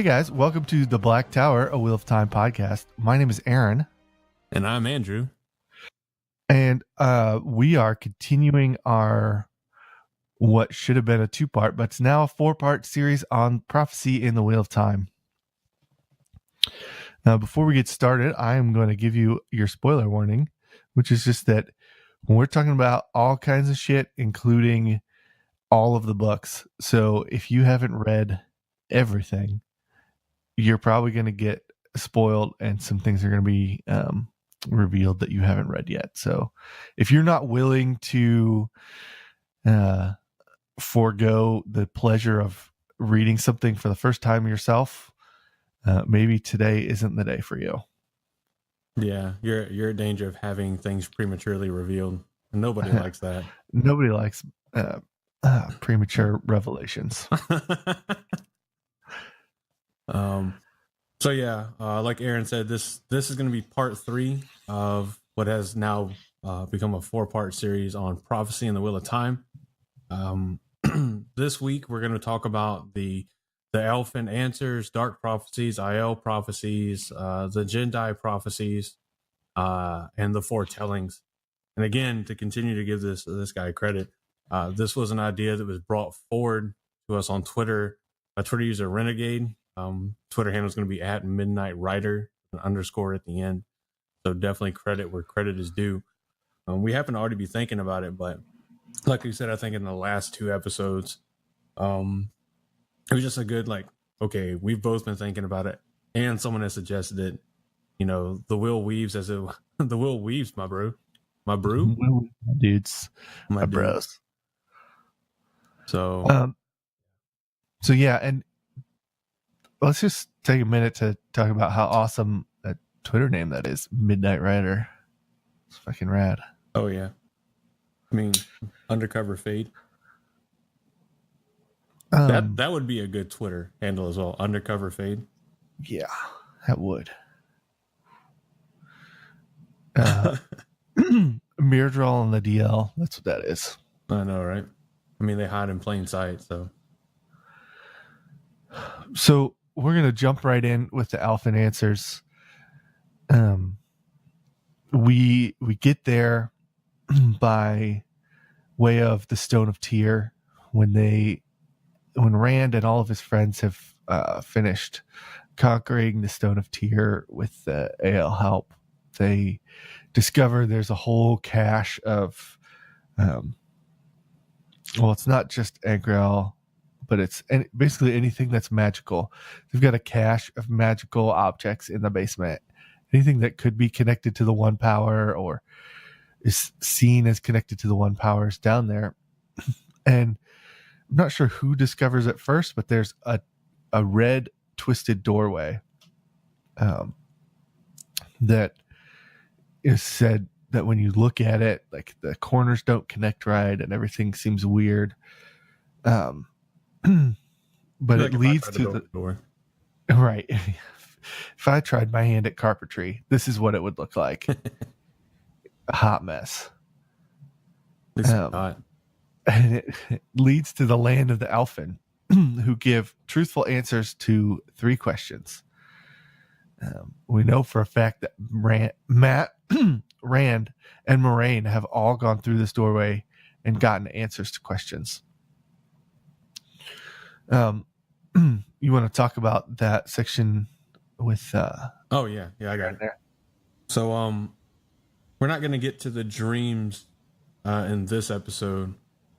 Hey guys, welcome to the Black Tower, a Wheel of Time podcast. My name is Aaron. And I'm Andrew. And we are continuing our what should have been a two-part, but it's now a four-part series on prophecy in the Wheel of Time. Now, before we get started, I am going to give you your spoiler warning, which is just that when we're talking about all kinds of shit, including all of the books. So if you haven't read everything, you're probably going to get spoiled and some things are going to be revealed that you haven't read yet. So if you're not willing to forego the pleasure of reading something for the first time yourself, maybe today isn't the day for you. Yeah, you're in danger of having things prematurely revealed. Nobody likes that. Nobody likes premature revelations. So yeah, like Aaron said, this is going to be part 3 of what has now become a 4-part series on prophecy in the Wheel of Time. This week we're going to talk about the Aelfinn answers, dark prophecies, Aiel prophecies, the Jendai prophecies, and the Foretellings. And again, to continue to give this guy credit, this was an idea that was brought forward to us on Twitter by Twitter user Renegade. Twitter handle is going to be @MidnightWriter, an underscore at the end. So definitely credit where credit is due. We happen to already be thinking about it, but like you said, I think in the last 2 episodes, it was just a good, okay, we've both been thinking about it, and someone has suggested it. You know, the wheel weaves the wheel weaves, my bro. My brew? My dudes. My bros. So yeah, and let's just take a minute to talk about how awesome that Twitter name that is, Midnight Rider. It's fucking rad. Oh, yeah. I mean, Undercover Fade. That would be a good Twitter handle as well, Undercover Fade. Yeah, that would. Myrddraal on the DL, that's what that is. I know, right? I mean, they hide in plain sight, So we're going to jump right in with the Aelfinn answers. We get there by way of the Stone of Tyr when Rand and all of his friends have finished conquering the Stone of Tyr with Aiel help. They discover there's a whole cache of it's not just Agrael, but it's basically anything that's magical. They've got a cache of magical objects in the basement. Anything that could be connected to the One Power or is seen as connected to the One Power is down there. And I'm not sure who discovers it first, but there's a red twisted doorway that is said that when you look at it, like the corners don't connect right and everything seems weird. But it leads to the door. Right. If I tried my hand at carpentry, this is what it would look like. A hot mess. And it leads to the land of the Aelfinn, who give truthful answers to 3 questions. We know for a fact that Rand, and Moraine have all gone through this doorway and gotten answers to questions. You want to talk about that section with oh yeah, I got it there. So we're not going to get to the dreams in this episode,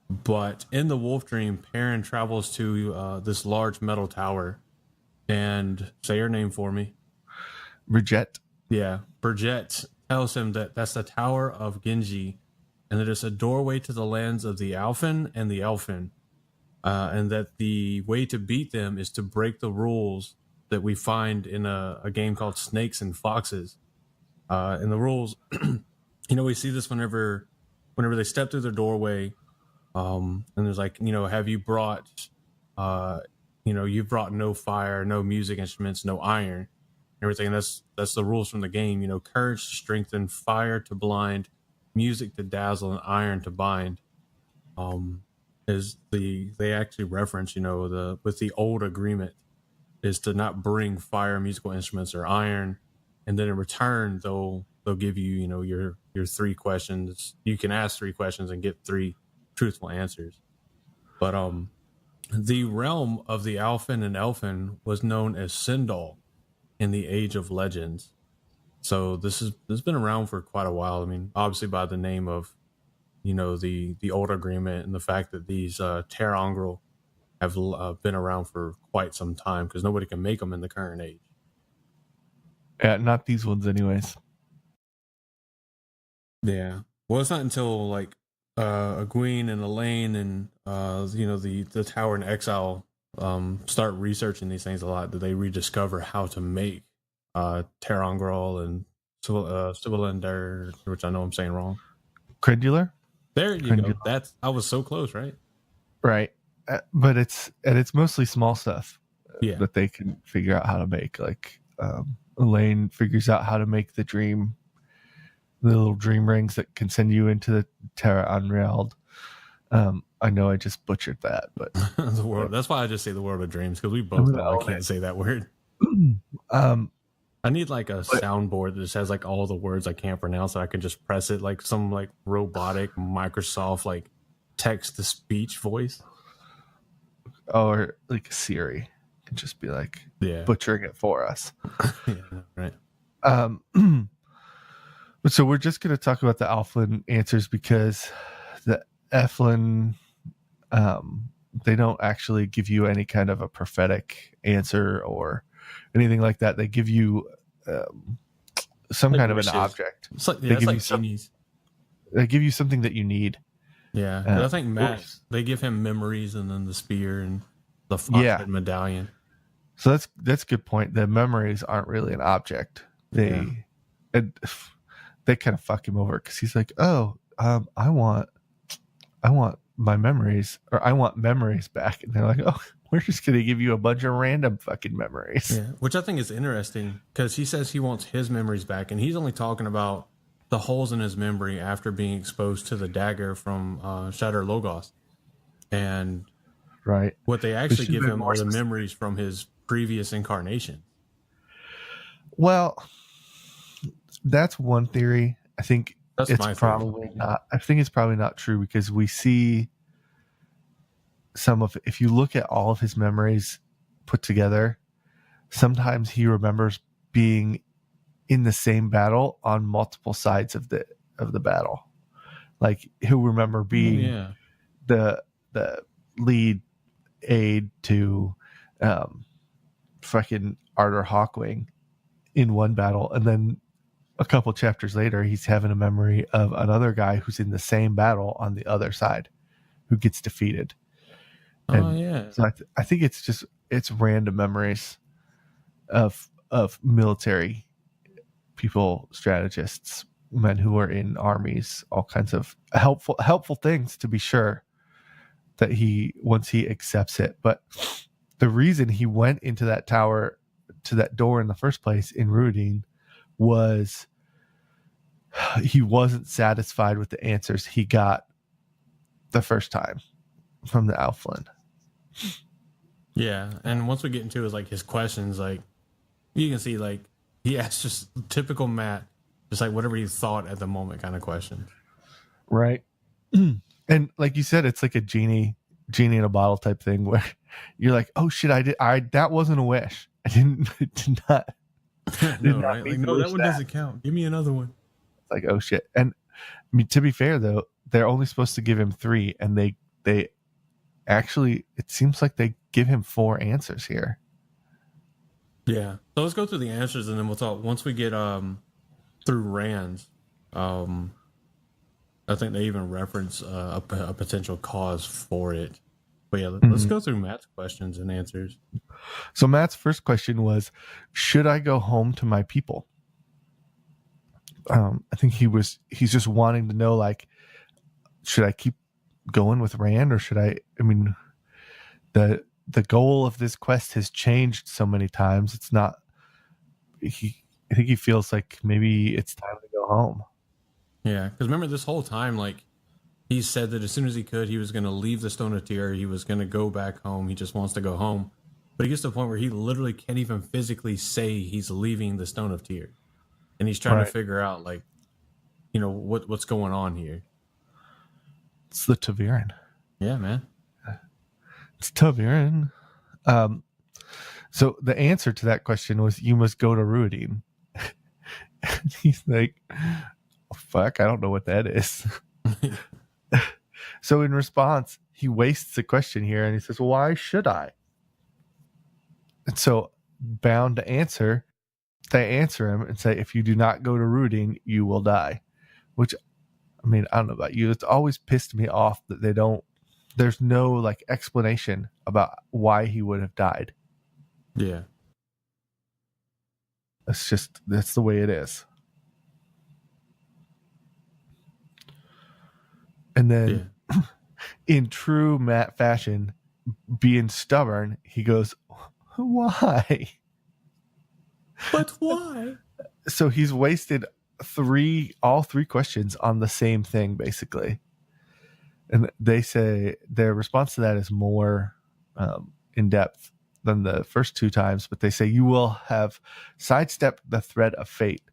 but in the Wolf Dream, Perrin travels to this large metal tower, and say her name for me. Bridget. Yeah, Bridget tells him that that's the Tower of Genji, and that it's a doorway to the lands of the Aelfinn and the Aelfinn, and that the way to beat them is to break the rules that we find in a game called Snakes and Foxes. And the rules, we see this whenever they step through the doorway, and there's have you brought, you've brought no fire, no music instruments, no iron, everything. That's the rules from the game. Courage to strengthen, fire to blind, music to dazzle, and iron to bind. They actually reference, with the old agreement is to not bring fire, musical instruments, or iron, and then in return they'll give you, you know, your 3 questions. You can ask 3 questions and get 3 truthful answers. But the realm of the Aelfinn and Aelfinn was known as Sindal in the Age of Legends. So this has been around for quite a while. I mean, obviously by the name of, you know, the old agreement and the fact that these Terangral have been around for quite some time, because nobody can make them in the current age. Yeah, not these ones anyways. Yeah. Well, it's not until like Egwene and Elaine and you know, the Tower in Exile start researching these things a lot that they rediscover how to make Terangral and Sibylender, which I know I'm saying wrong. Credular? There you go. That's, I was so close, right? Right. But it's mostly small stuff that they can figure out how to make. Like Elaine figures out how to make the little dream rings that can send you into the Terra Unrealed. I know I just butchered that, but the world. That's why I just say the world of dreams, because we both know I can't say that word. I need like a soundboard that just has like all the words I can't pronounce, so I can just press it like some like robotic Microsoft like text to speech voice. Or like Siri can just be like butchering it for us. Right. So we're just going to talk about the Aelfinn answers, because the Aelfinn, they don't actually give you any kind of a prophetic answer or anything like that. They give you some like kind of an object. It's like, they give you genies. They give you something that you need. Yeah, I think Matt, they give him memories and then the spear and the fox medallion. So that's a good point. The memories aren't really an object. They kind of fuck him over, because he's like, oh, I want my memories, or I want memories back. And they're like, oh, we're just going to give you a bunch of random fucking memories. Yeah, which I think is interesting, because he says he wants his memories back, and he's only talking about the holes in his memory after being exposed to the dagger from Shatter Logos. And what they actually give him are the memories from his previous incarnation. Well, that's one theory. I think it's probably not. I think it's probably not true, because we see some of, if you look at all of his memories put together, sometimes he remembers being in the same battle on multiple sides of the battle. Like he'll remember being the lead aide to fucking Arthur Hawkwing in one battle, and then a couple chapters later he's having a memory of another guy who's in the same battle on the other side who gets defeated. So I think it's random memories of military people, strategists, men who are in armies, all kinds of helpful things, to be sure, that once he accepts it. But the reason he went into that tower, to that door in the first place in Rudine, was he wasn't satisfied with the answers he got the first time from the Aelfinn. Yeah, and once we get into his questions, like you can see, like he asks just typical Matt, just like whatever he thought at the moment kind of questions. Right. And like you said, it's like a genie in a bottle type thing, where you're like, oh shit, that wasn't a wish. I did not. No, right? Like, no, that one doesn't count. Give me another one. It's like, oh shit. And I mean, to be fair though, they're only supposed to give him 3, and they actually, it seems like they give him 4 answers here. Yeah. So let's go through the answers, and then we'll talk once we get through Rand's. I think they even reference a potential cause for it. But yeah, let's go through Matt's questions and answers. So Matt's first question was, should I go home to my people? I think he's just wanting to know, like, should I keep going with Rand, or should I mean, the goal of this quest has changed so many times. It's not, I think he feels like maybe it's time to go home. Yeah, because remember, this whole time, like, he said that as soon as he could, he was going to leave the Stone of Tear. He was going to go back home. He just wants to go home. But he gets to the point where he literally can't even physically say he's leaving the Stone of Tears, and he's trying to figure out, like, what's going on here. It's the Taviran. Yeah, man. It's Taviran. So the answer to that question was, you must go to Ruidine. He's like, oh, fuck, I don't know what that is. So in response, he wastes a question here and he says, why should I? And so, bound to answer, they answer him and say, if you do not go to Ruidine, you will die. Which, I mean, I don't know about you, it's always pissed me off that there's no like explanation about why he would have died. Yeah. That's the way it is. And then in true Matt fashion, being stubborn, he goes, why? But why? So he's wasted all three questions on the same thing, basically. And they say their response to that is more in depth than the first two times, but they say, you will have sidestepped the thread of fate,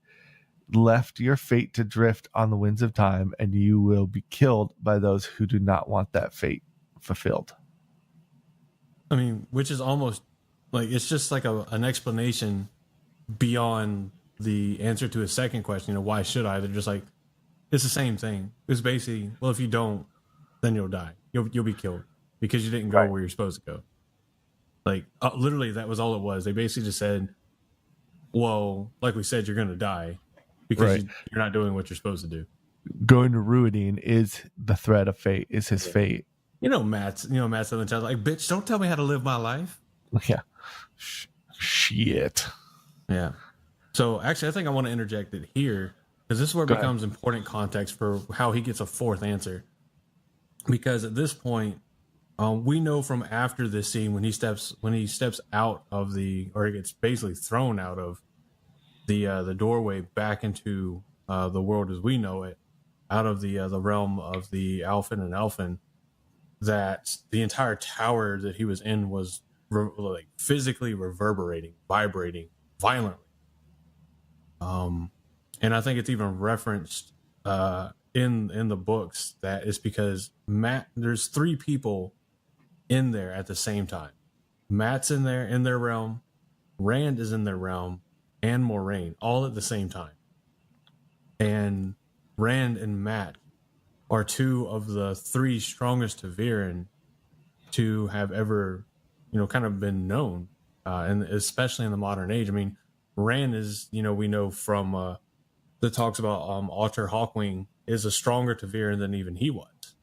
left your fate to drift on the winds of time, and you will be killed by those who do not want that fate fulfilled. I mean, which is almost like, it's just like an explanation beyond the answer to his second question, why should I? They're just like, it's the same thing. It's basically, well, if you don't, then you'll die. You'll be killed because you didn't go where you're supposed to go. Like, literally, that was all it was. They basically just said, well, like we said, you're going to die because you're not doing what you're supposed to do. Going to Ruidine is the thread of fate, is his fate. Matt's in the chat, like, bitch, don't tell me how to live my life. Yeah. Shit. Yeah. So, actually, I think I want to interject it here, because this is where it becomes important context for how he gets a fourth answer. Because at this point, we know from after this scene, when he steps out of or he gets basically thrown out of the doorway back into the world as we know it, out of the realm of the Aelfinn and Aelfinn, that the entire tower that he was in was like physically reverberating, vibrating violently. And I think it's even referenced in the books that it's because there's three people in there at the same time. Matt's in their realm, Rand is in their realm, and Moraine, all at the same time. And Rand and Matt are two of the three strongest Taviran to have ever, kind of been known, and especially in the modern age. I mean, Rand is, we know from the talks about Alter Hawkwing, is a stronger Taviran than even he was.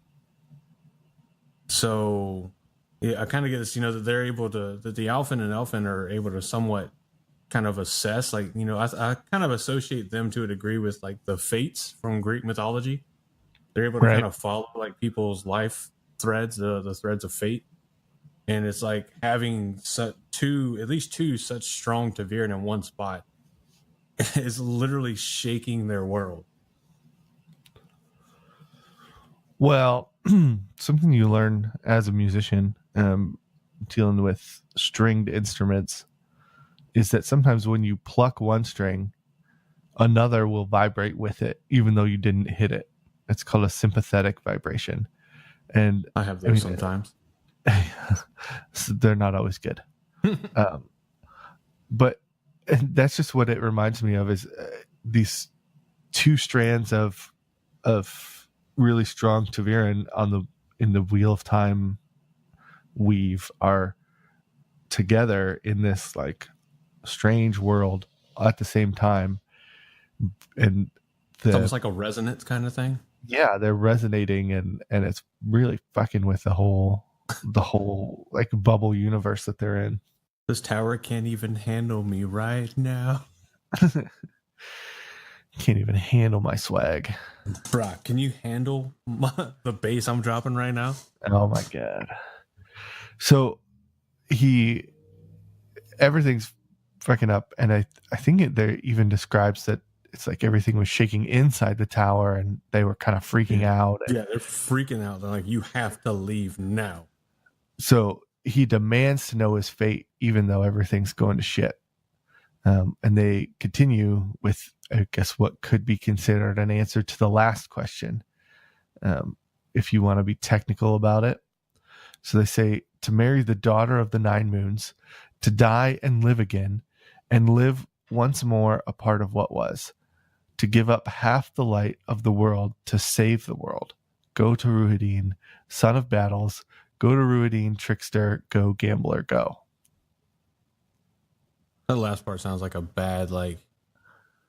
So I kind of get this, that they're able to, that the Aelfinn and Aelfinn are able to somewhat kind of assess, like, I kind of associate them to a degree with like the fates from Greek mythology. They're able to kind of follow like people's life threads, the threads of fate. And it's like having at least two such strong Taviran in one spot is literally shaking their world. Well, something you learn as a musician, dealing with stringed instruments, is that sometimes when you pluck one string, another will vibrate with it, even though you didn't hit it. It's called a sympathetic vibration. And I have those sometimes. So they're not always good. But that's just what it reminds me of, is these two strands of really strong Taviran in the Wheel of Time weave are together in this like strange world at the same time, and it's almost like a resonance kind of thing. Yeah, they're resonating, and it's really fucking with the whole like bubble universe that they're in. This tower can't even handle me right now. Can't even handle my swag. Brock, can you handle the bass I'm dropping right now? Oh my god. So everything's fucking up, and I think it there even describes that it's like everything was shaking inside the tower and they were kind of freaking out. Yeah, they're freaking out. They're like, you have to leave now. So he demands to know his fate, even though everything's going to shit. And they continue with, I guess, what could be considered an answer to the last question, if you want to be technical about it. So they say, to marry the daughter of the Nine Moons, to die and live again, and live once more a part of what was, to give up half the light of the world to save the world. Go to Ruhedin, son of battles. Go to Ruhedin, trickster. Go, gambler, go. That last part sounds like a bad, like,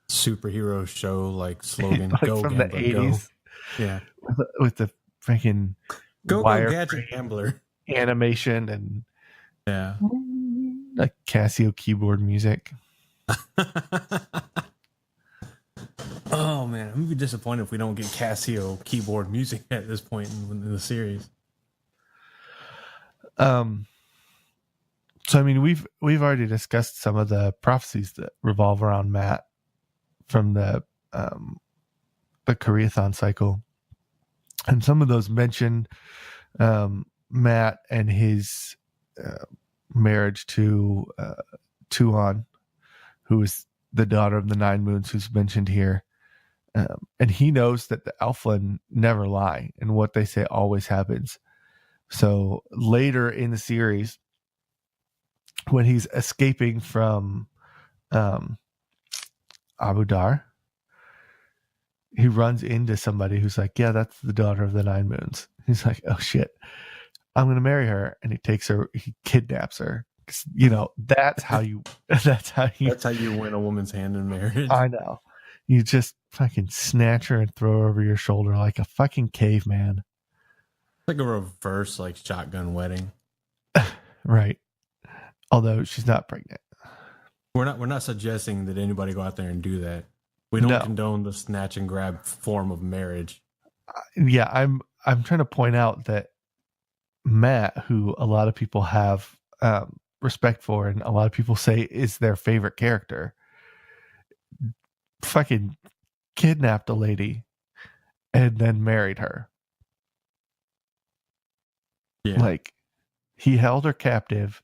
superhero show, like, slogan. Like Go, from gambler, the 80s. go. Yeah. With the freaking Go, wire gadget gambler. animation and Yeah. like Casio keyboard music. Oh man, I'm gonna be disappointed if we don't get Casio keyboard music at this point in the series. So I mean, we've already discussed some of the prophecies that revolve around Matt from the Koreathon cycle, and some of those mention Matt and his marriage to Tuon, who is the daughter of the Nine Moons, who's mentioned here. And he knows that the Aelfinn never lie, and what they say always happens. So later in the series, when he's escaping from Abu Dar, he runs into somebody who's like, yeah, that's the daughter of the Nine Moons. He's like, oh shit, I'm going to marry her. And he takes her, he kidnaps her. You know, that's how you win a woman's hand in marriage. I know. You just fucking snatch her and throw her over your shoulder like a fucking caveman. Like a reverse, like, shotgun wedding. Right. Although she's not pregnant. We're not suggesting that anybody go out there and do that. We don't condone the snatch and grab form of marriage. Yeah, I'm trying to point out that Matt, who a lot of people have respect for and a lot of people say is their favorite character, fucking kidnapped a lady and then married her. Yeah. Like, he held her captive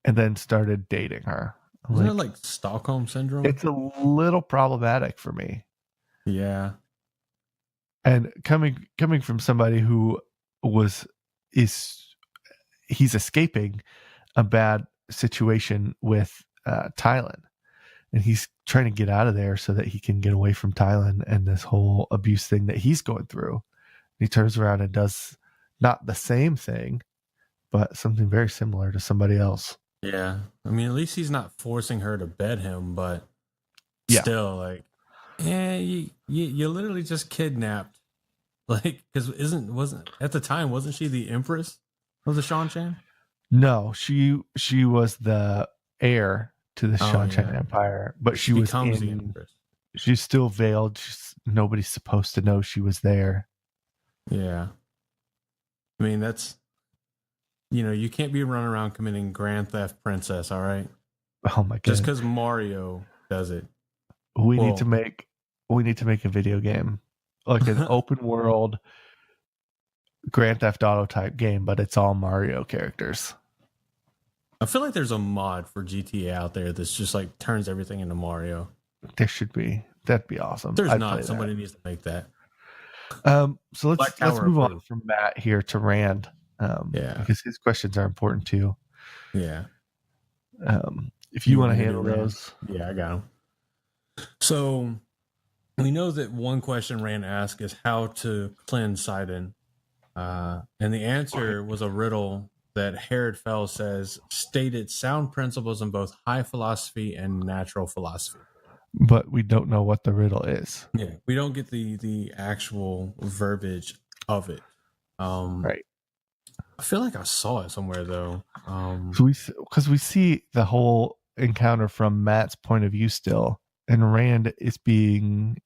and then started dating her. Isn't it like Stockholm syndrome? It's a little problematic for me. Yeah. And coming from somebody who he's escaping a bad situation with Thailand, and he's trying to get out of there so that he can get away from Thailand and this whole abuse thing that he's going through. He turns around and does not the same thing, but something very similar to somebody else. Yeah. I mean, at least he's not forcing her to bed him, but still, like, yeah, you literally just kidnapped. Like, because wasn't at the time, wasn't she the empress of the Shanshan? No, she was the heir to the Shanshan Empire, but she becomes the empress. She's still veiled. Nobody's supposed to know she was there. Yeah. I mean, that's, you can't be running around committing grand theft princess, all right? Oh my god. Just because Mario does it. We need to make a video game. Like an open world Grand Theft Auto type game, but it's all Mario characters. I feel like there's a mod for GTA out there that's just like turns everything into Mario. There should be. That'd be awesome. There's not. Somebody needs to make that. So let's move on from Matt here to Rand. Because his questions are important too. Yeah. If you want to handle those. Yeah, I got them. So we know that one question Rand asked is how to cleanse Sidon. And the answer was a riddle that Herod Fell says stated sound principles in both high philosophy and natural philosophy. But we don't know what the riddle is. Yeah, we don't get the actual verbiage of it. Right. I feel like I saw it somewhere though. Because we see the whole encounter from Matt's point of view still, and Rand is being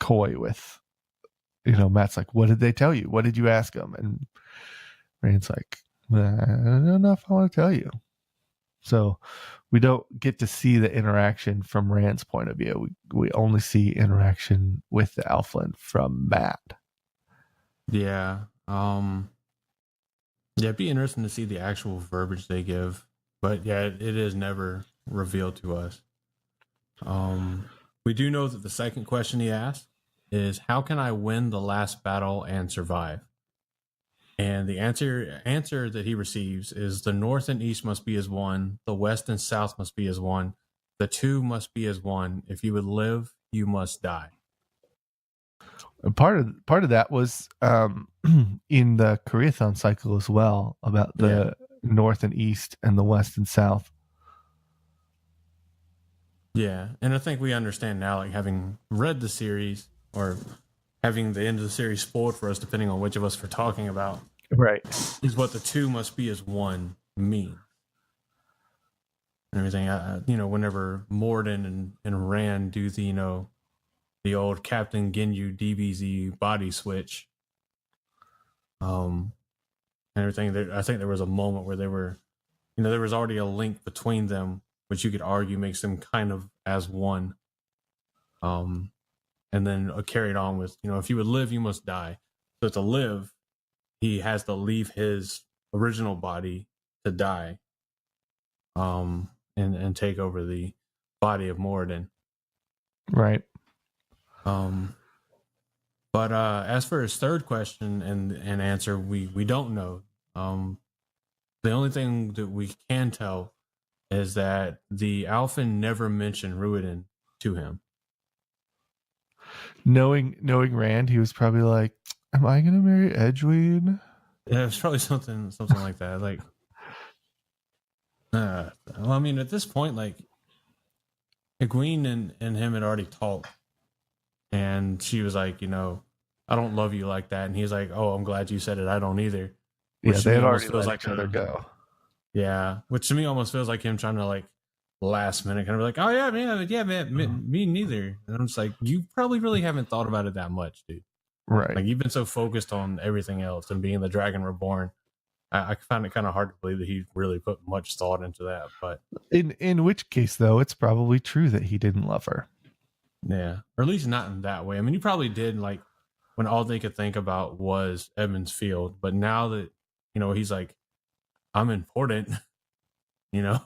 coy with, Matt's like, what did they tell you? What did you ask them? And Rand's like, I don't know if I want to tell you. So we don't get to see the interaction from Rand's point of view. We only see interaction with the Aelfinn from Matt. Yeah. Yeah, it'd be interesting to see the actual verbiage they give. But yeah, it is never revealed to us. We do know that the second question he asked is, "How can I win the last battle and survive?" And the answer that he receives is, "The north and east must be as one. The west and south must be as one. The two must be as one. If you would live, you must die." Part of that was in the Koreathon cycle as well, about the north and east and the west and south. Yeah, and I think we understand now, like having read the series or having the end of the series spoiled for us, depending on which of us we're talking about, Right. is what the two must be as one mean. And everything, whenever Morden and Rand do the old Captain Ginyu DBZ body switch, and everything. I think there was a moment where they were, there was already a link between them, which you could argue makes them kind of as one. And then carried on with, if you would live, you must die. So to live, he has to leave his original body to die, and take over the body of Moradin. Right. But as for his third question and answer, we don't know. The only thing that we can tell is that the Aelfinn never mentioned Ruiden to him. Knowing Rand, he was probably like, "Am I gonna marry Edwin?" Yeah, it's probably something like that. Like, well, I mean, at this point, like, Egwene and him had already talked, and she was like, "I don't love you like that," and he's like, "Oh, I'm glad you said it. I don't either." Yeah, Which they had already feels let like each other go. Yeah, which to me almost feels like him trying to like last minute kind of be like, "Oh yeah, man, me neither." And I'm just like, you probably really haven't thought about it that much, dude. Right. Like you've been so focused on everything else and being the Dragon Reborn. I find it kind of hard to believe that he really put much thought into that. But in which case, though, it's probably true that he didn't love her. yeah, or at least not in that way. I mean, he probably did, like when all they could think about was Edmund's Field. But now that he's like, I'm important, and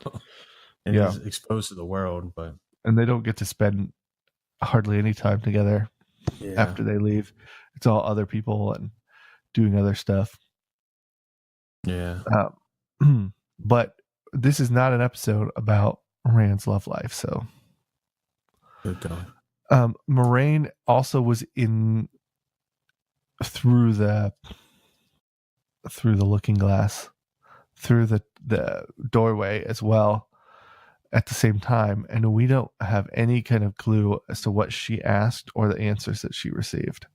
he's exposed to the world. But and they don't get to spend hardly any time together after they leave. It's all other people and doing other stuff. Yeah. But this is not an episode about Rand's love life, so. Good God. Moraine also was in through the looking glass, through the doorway as well at the same time, and we don't have any kind of clue as to what she asked or the answers that she received,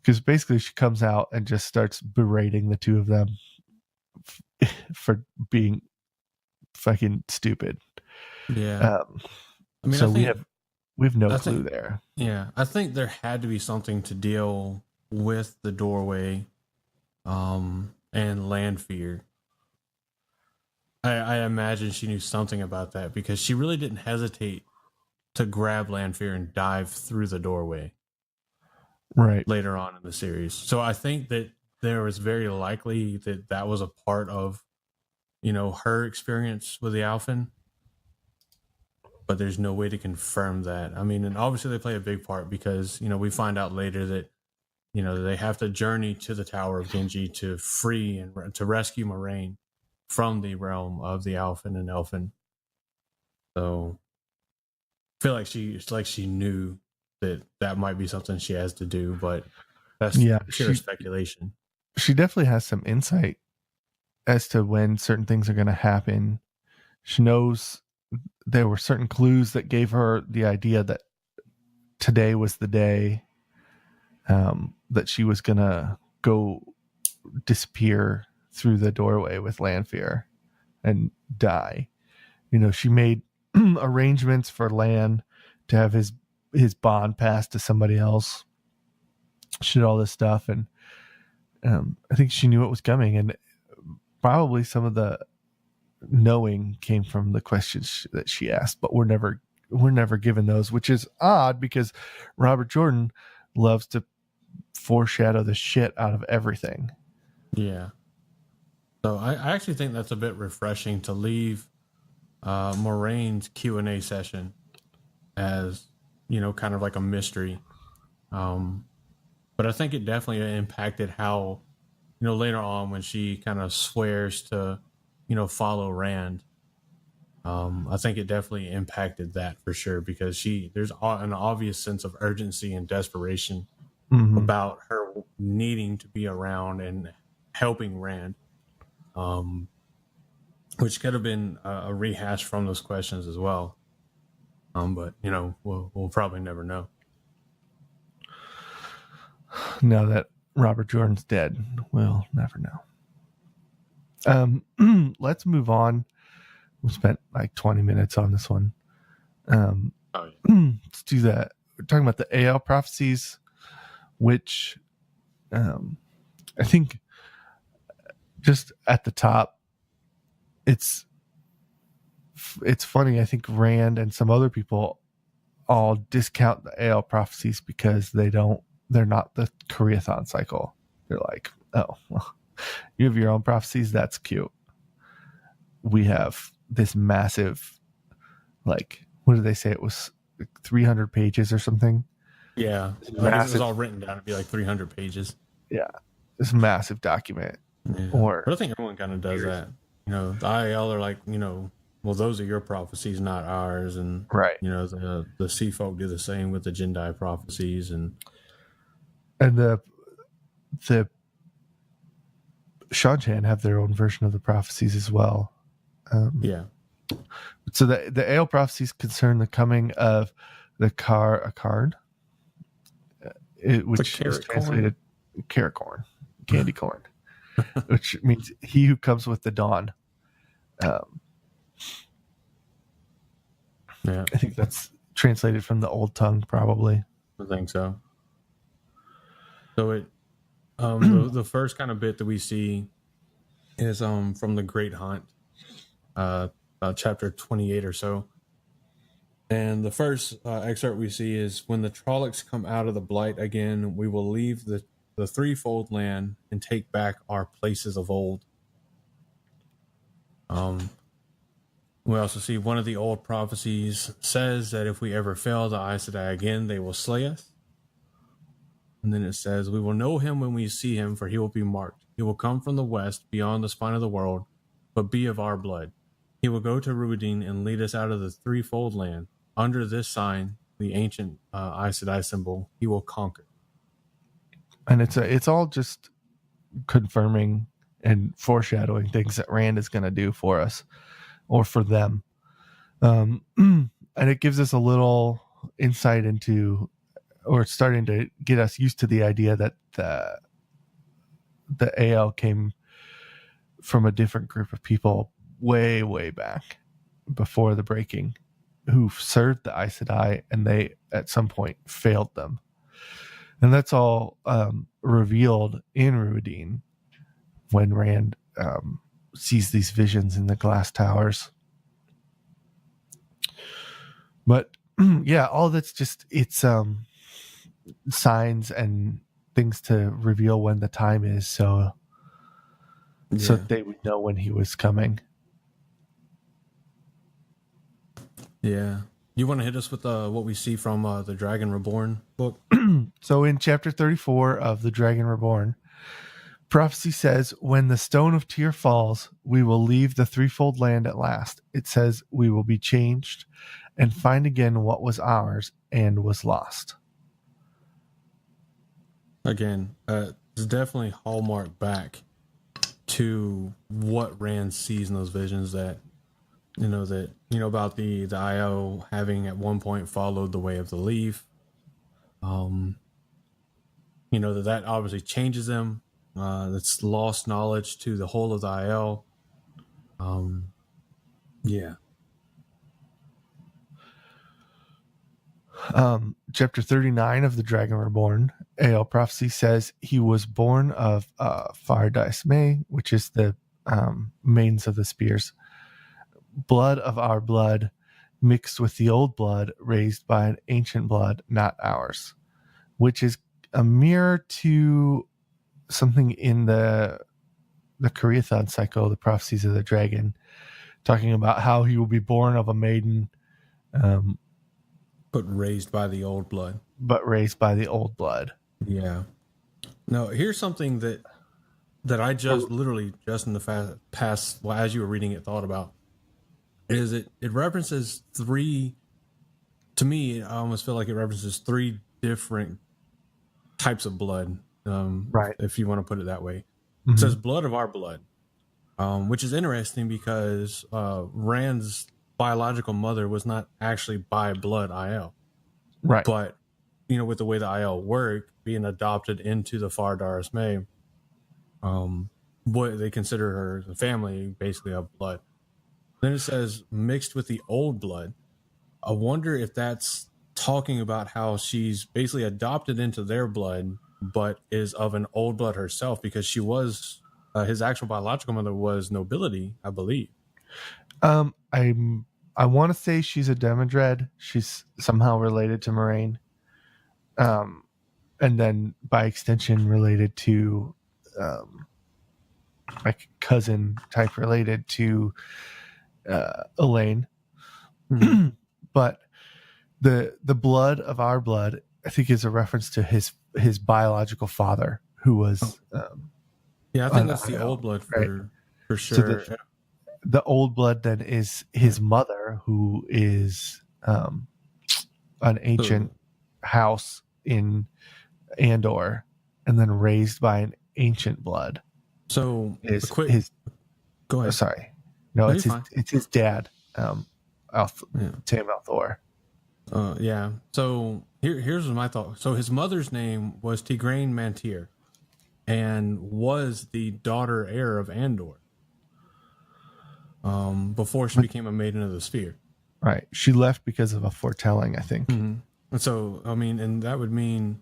because basically she comes out and just starts berating the two of them for being fucking stupid. Yeah. I mean, so we have no clue there. Yeah, I think there had to be something to deal with the doorway, and land fear. I imagine she knew something about that, because she really didn't hesitate to grab Lanfear and dive through the doorway right later on in the series. So I think that there was very likely that was a part of, her experience with the Aelfinn. But there's no way to confirm that. I mean, and obviously they play a big part, because, we find out later that, they have to journey to the Tower of Genji to free and to rescue Moraine from the realm of the Aelfinn and Elfin. So I feel like she knew that might be something she has to do, but that's pure speculation. She definitely has some insight as to when certain things are going to happen. She knows there were certain clues that gave her the idea that today was the day that she was going to go disappear through the doorway with Lanfear and die. She made arrangements for Lan to have his bond passed to somebody else. She did all this stuff, and I think she knew it was coming, and probably some of the knowing came from the questions that she asked, but we're never given those, which is odd, because Robert Jordan loves to foreshadow the shit out of everything. Yeah. So I actually think that's a bit refreshing to leave Moraine's Q&A session as, kind of like a mystery. But I think it definitely impacted how, later on when she kind of swears to, follow Rand. I think it definitely impacted that for sure, because there's an obvious sense of urgency and desperation about her needing to be around and helping Rand, which could have been a rehash from those questions as well. But we'll probably never know. Now that Robert Jordan's dead, we'll never know. Let's move on. We spent like 20 minutes on this one. Let's do that. We're talking about the Aiel prophecies, which I think just at the top, it's funny. I think Rand and some other people all discount the Aiel prophecies because they're not the Koreathon cycle. They're like, oh, well, you have your own prophecies. That's cute. We have this massive, like, what did they say? It was like 300 pages or something. Yeah. Like if it was all written down, it'd be like 300 pages. Yeah. This massive document. Yeah. But I think everyone kind of does that. The Aiel are like, well, those are your prophecies, not ours. And, right. The Sea Folk do the same with the Jendai prophecies. And the Shan-Chan have their own version of the prophecies as well. Yeah. So the Aiel prophecies concern the coming of the Akkad, which is translated carrot corn, candy corn, which means he who comes with the dawn. Yeah, I think that's translated from the old tongue, probably. I think so. So it, the first kind of bit that we see is from the Great Hunt, about chapter 28 or so. And the first excerpt we see is, when the Trollocs come out of the blight again, we will leave the threefold land and take back our places of old. We also see one of the old prophecies says that if we ever fail the Aes Sedai again, they will slay us. And then it says, we will know him when we see him, for he will be marked. He will come from the west, beyond the spine of the world, but be of our blood. He will go to Ruidin and lead us out of the threefold land. Under this sign, the ancient Aes Sedai symbol, he will conquer. And it's all just confirming and foreshadowing things that Rand is going to do for us or for them. And it gives us a little insight into, or it's starting to get us used to the idea that the Aiel came from a different group of people way, way back before the breaking, who served the Aes Sedai, and they at some point failed them. And that's all revealed in Ruidin when Rand sees these visions in the glass towers. But yeah, all that's just, it's signs and things to reveal when the time is, so they would know when he was coming. Yeah. You want to hit us with what we see from the Dragon Reborn book? So in chapter 34 of the Dragon Reborn, prophecy says, when the stone of Tyr falls, we will leave the threefold land at last. It says we will be changed and find again what was ours and was lost. Again, it's definitely hallmark back to what Rand sees in those visions, that about the Aiel having at one point followed the way of the leaf. That obviously changes them. That's lost knowledge to the whole of the Aiel. Yeah. Chapter 39 of the Dragon Reborn, Aiel prophecy says he was born of Fire Dice May, which is the maidens of the spears. Blood of our blood mixed with the old blood raised by an ancient blood, not ours, which is a mirror to something in the Koreathon cycle, the Prophecies of the Dragon, talking about how he will be born of a maiden, but raised by the old blood. But raised by the old blood. Yeah. Now, here's something that I just literally just in the past, well, as you were reading it, thought about. Is it references three? To me, I almost feel like it references three different types of blood. Right. If you want to put it that way. Mm-hmm. It says blood of our blood, which is interesting because Rand's biological mother was not actually by blood Aiel. Right. But, with the way the Aiel work, being adopted into the Fardaris May, what they consider her the family basically of blood. Then it says mixed with the old blood. I wonder if that's talking about how she's basically adopted into their blood, but is of an old blood herself, because she was his actual biological mother was nobility, I believe. I want to say she's a Demodred. She's somehow related to Moraine, and then by extension related to, like cousin type related to Elaine. Mm-hmm. But the blood of our blood, I think, is a reference to his biological father, who was. I think that's the old blood for sure. So the old blood then is his mother, who is an ancient house in Andor, and then raised by an ancient blood. So go ahead. Sorry, no, it's his dad, Tam Althor. So here's my thought. So his mother's name was Tigraine Mantir, and was the daughter heir of Andor. Before she became a maiden of the sphere. Right. She left because of a foretelling, I think. Mm-hmm. And so, and that would mean,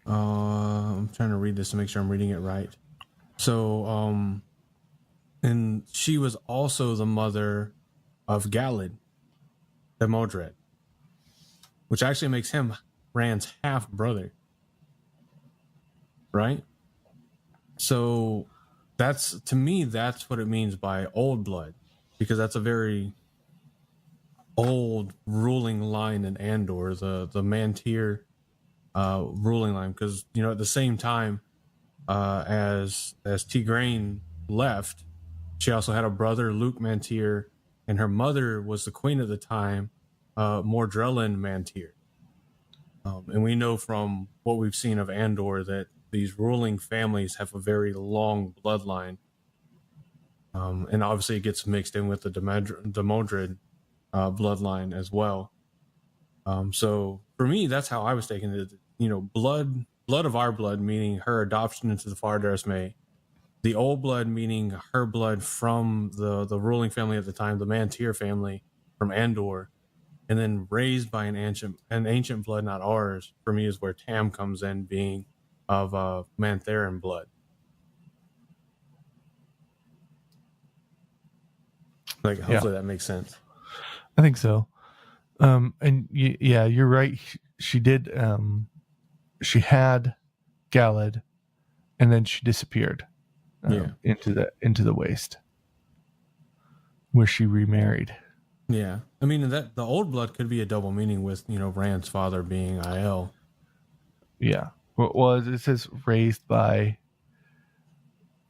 I'm trying to read this to make sure I'm reading it right. So, and she was also the mother of Galad, the Modred, which actually makes him Rand's half brother. Right? So that's what it means by old blood, because that's a very old ruling line in Andor, the Mantir ruling line, because at the same time as Tigraine left, she also had a brother, Luke Mantir, and her mother was the queen at the time, Mordrellin Mantir. And we know from what we've seen of Andor that these ruling families have a very long bloodline. And obviously it gets mixed in with the Demodred bloodline as well. So for me, that's how I was taking it. Blood of our blood, meaning her adoption into the Fardaris May. The old blood, meaning her blood from the ruling family at the time, the Mantir family from Andor. And then raised by an ancient blood, not ours, for me is where Tam comes in, being of Mantheran blood. Hopefully that makes sense. I think so. And you're right. She did. She had Galad, and then she disappeared into the waste, where she remarried. Yeah, that the old blood could be a double meaning with Rand's father being Aiel. Yeah, well, it says raised by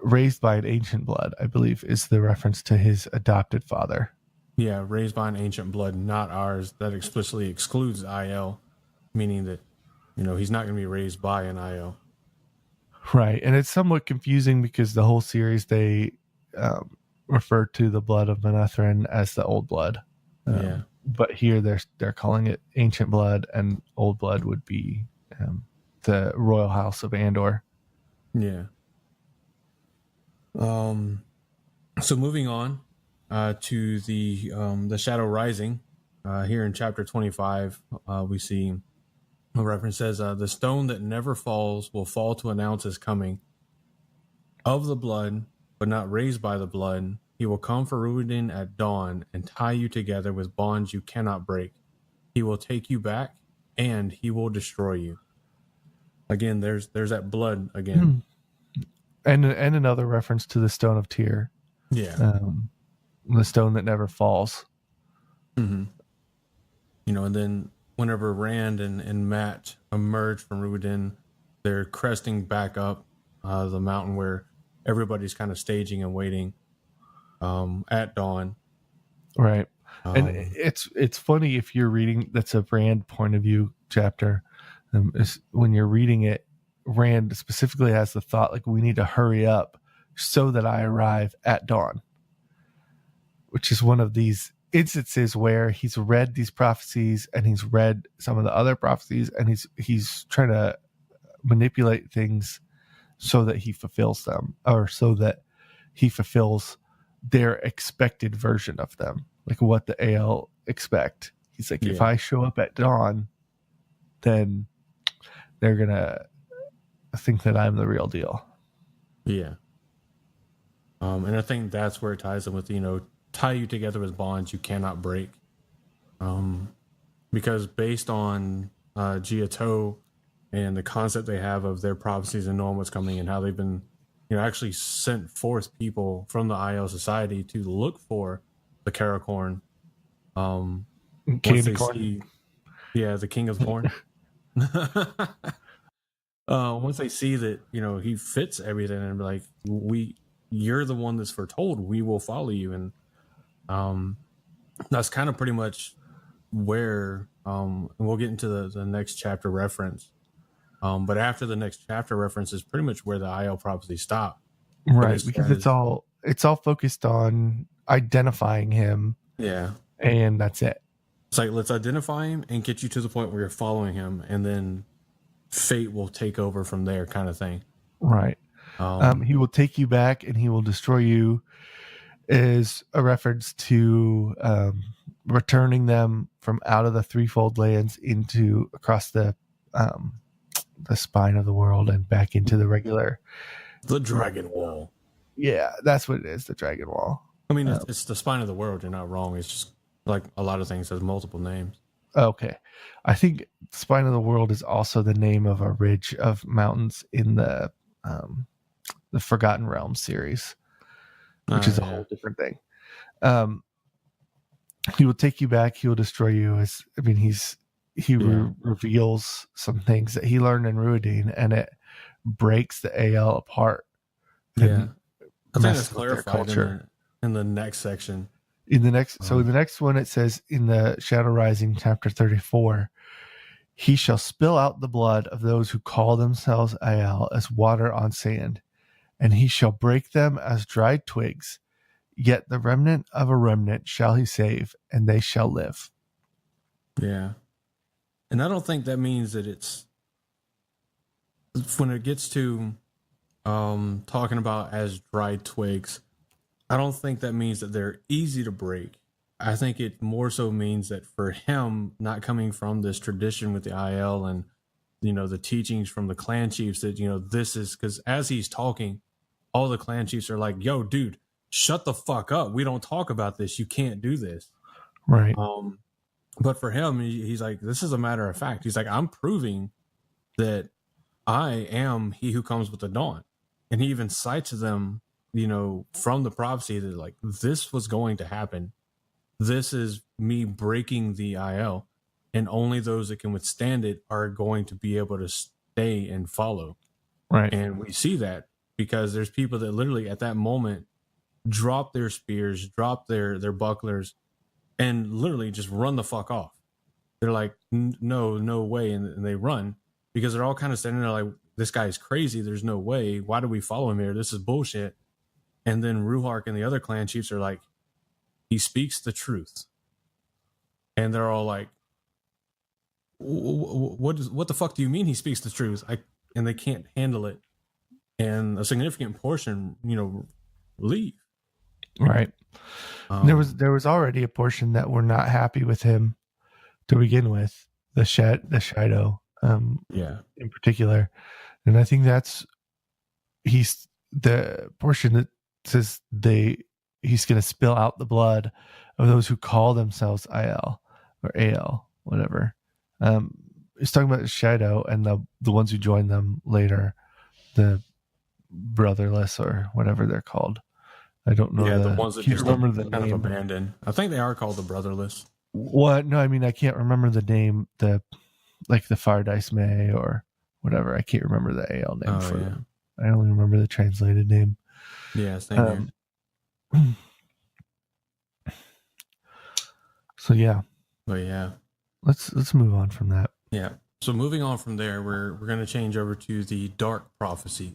an ancient blood, I believe, is the reference to his adopted father. Yeah, raised by an ancient blood, not ours. That explicitly excludes Aiel, meaning that he's not going to be raised by an Aiel. Right, and it's somewhat confusing because the whole series they refer to the blood of Manetheren as the old blood. But here they're calling it ancient blood, and old blood would be the royal house of Andor. Yeah. So moving on to the Shadow Rising, here in chapter 25, we see a reference says, the stone that never falls will fall to announce his coming. Of the blood, but not raised by the blood, he will come for Rúdin at dawn and tie you together with bonds you cannot break. He will take you back, and he will destroy you. Again, there's that blood again. and another reference to the Stone of Tyr, Yeah. the stone that never falls. Mm-hmm. And then whenever Rand and Matt emerge from Ruiden, they're cresting back up the mountain where everybody's kind of staging and waiting at dawn. Right. And it's funny if you're reading, that's a Rand point of view chapter. When you're reading it, Rand specifically has the thought, like, we need to hurry up so that I arrive at dawn, which is one of these instances where he's read these prophecies and he's read some of the other prophecies, and he's trying to manipulate things so that he fulfills them, or so that he fulfills their expected version of them, like what the Aiel expect. He's like, if I show up at dawn, then they're gonna think that I'm the real deal. Yeah. And I think that's where it ties in with, tie you together with bonds you cannot break. Because based on Giotto and the concept they have of their prophecies and knowing what's coming, and how they've been, actually sent forth people from the Aiel society to look for the Caracorn. Candy corn. The king of corn. Once they see that, he fits everything, and be like, you're the one that's foretold, we will follow you. And that's kind of pretty much where, and we'll get into the next chapter reference. But after the next chapter reference is pretty much where the Aiel prophecy stopped. Right, because it's all focused on identifying him. Yeah. And that's it. It's like, let's identify him and get you to the point where you're following him, and then fate will take over from there, kind of thing. Right. He will take you back and he will destroy you, is a reference to returning them from out of the threefold lands into across the spine of the world and back into the regular. The Dragon Wall. Yeah, that's what it is, the Dragon Wall. I mean, it's the spine of the world. You're not wrong. It's just like a lot of things has multiple names. Okay. I think Spine of the World is also the name of a ridge of mountains in the Forgotten Realms series, which is a whole different thing. He will take you back. He will destroy you. Reveals some things that he learned in Ruidine, and it breaks the Aiel apart. Yeah. I think that's clarified in the next section. In the next one, it says in the Shadow Rising, chapter 34, he shall spill out the blood of those who call themselves Aiel as water on sand, and he shall break them as dried twigs. Yet the remnant of a remnant shall he save, and they shall live. Yeah. And I don't think that means that it's, when it gets to talking about as dried twigs, I don't think that means that they're easy to break. I think it more so means that for him, not coming from this tradition with the Aiel and, the teachings from the clan chiefs, that, this is, because as he's talking, all the clan chiefs are like, yo, dude, shut the fuck up. We don't talk about this. You can't do this. Right. But for him, he's like, this is a matter of fact. He's like, I'm proving that I am he who comes with the dawn. And he even cites them, from the prophecy that, like, this was going to happen. This is me breaking the Aiel, and only those that can withstand it are going to be able to stay and follow. Right. And we see that because there's people that literally at that moment drop their spears, drop their bucklers, and literally just run the fuck off. They're like, no way. And they run because they're all kind of standing there like, this guy's crazy. There's no way. Why do we follow him here? This is bullshit. And then Ruhark and the other clan chiefs are like, he speaks the truth. And they're all like, what the fuck do you mean he speaks the truth? And they can't handle it. And a significant portion, leave. Right. There was already a portion that were not happy with him to begin with, the Shido, in particular. And I think he's the portion that says he's going to spill out the blood of those who call themselves Aiel or Ael, whatever. He's talking about the Shido and the ones who join them later, the brotherless or whatever they're called. I don't know. Yeah, the ones that Can't just remember the kind of name. abandoned. I think they are called the brotherless. What? No, I mean I can't remember the name. The Fardice May or whatever. I can't remember the Aiel name for them. I only remember the translated name. Yeah, same here. So yeah. But yeah. Let's move on from that. Yeah. So moving on from there, we're going to change over to the dark prophecies.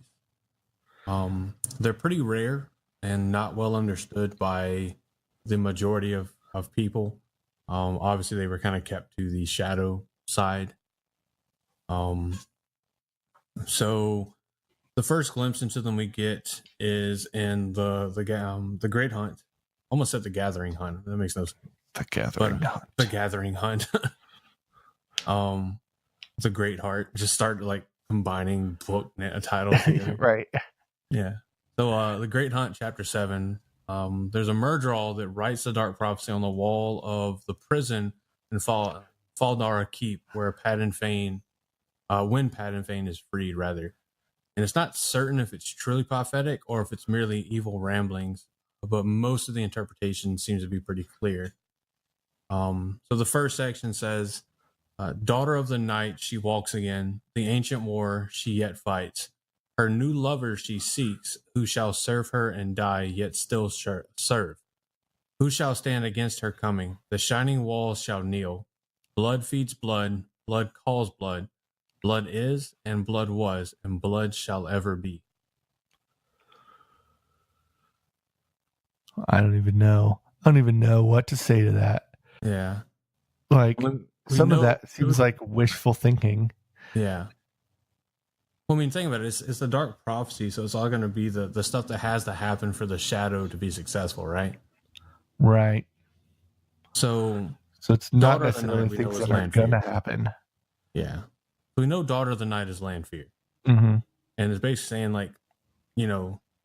They're pretty rare and not well understood by the majority of people. Obviously, they were kind of kept to the shadow side. So the first glimpse into them we get is in the Great Hunt. Almost said the Gathering Hunt. That makes no sense. The Gathering Hunt. The Gathering Hunt. It's a great heart. Just start like combining book titles together. Right. Yeah. So the Great Hunt, Chapter 7. There's a Murdrawl that writes the dark prophecy on the wall of the prison in Faldara Keep, where when Padan Fane is freed, rather. And it's not certain if it's truly prophetic or if it's merely evil ramblings, but most of the interpretation seems to be pretty clear. So the first section says, daughter of the night, she walks again. The ancient war she yet fights. Her new lover she seeks, who shall serve her and die, yet still serve. Who shall stand against her coming? The shining walls shall kneel. Blood feeds blood, blood calls blood. Blood is, and blood was, and blood shall ever be. I don't even know what to say to that. Yeah. Like, some of that seems like wishful thinking. Yeah. Well, I mean, think about it. It's the dark prophecy, so it's all going to be the stuff that has to happen for the shadow to be successful, right? Right. So it's not necessarily things that are going to happen. Yeah. We know Daughter of the Night is Lanfear. Mm-hmm. And it's basically saying, like,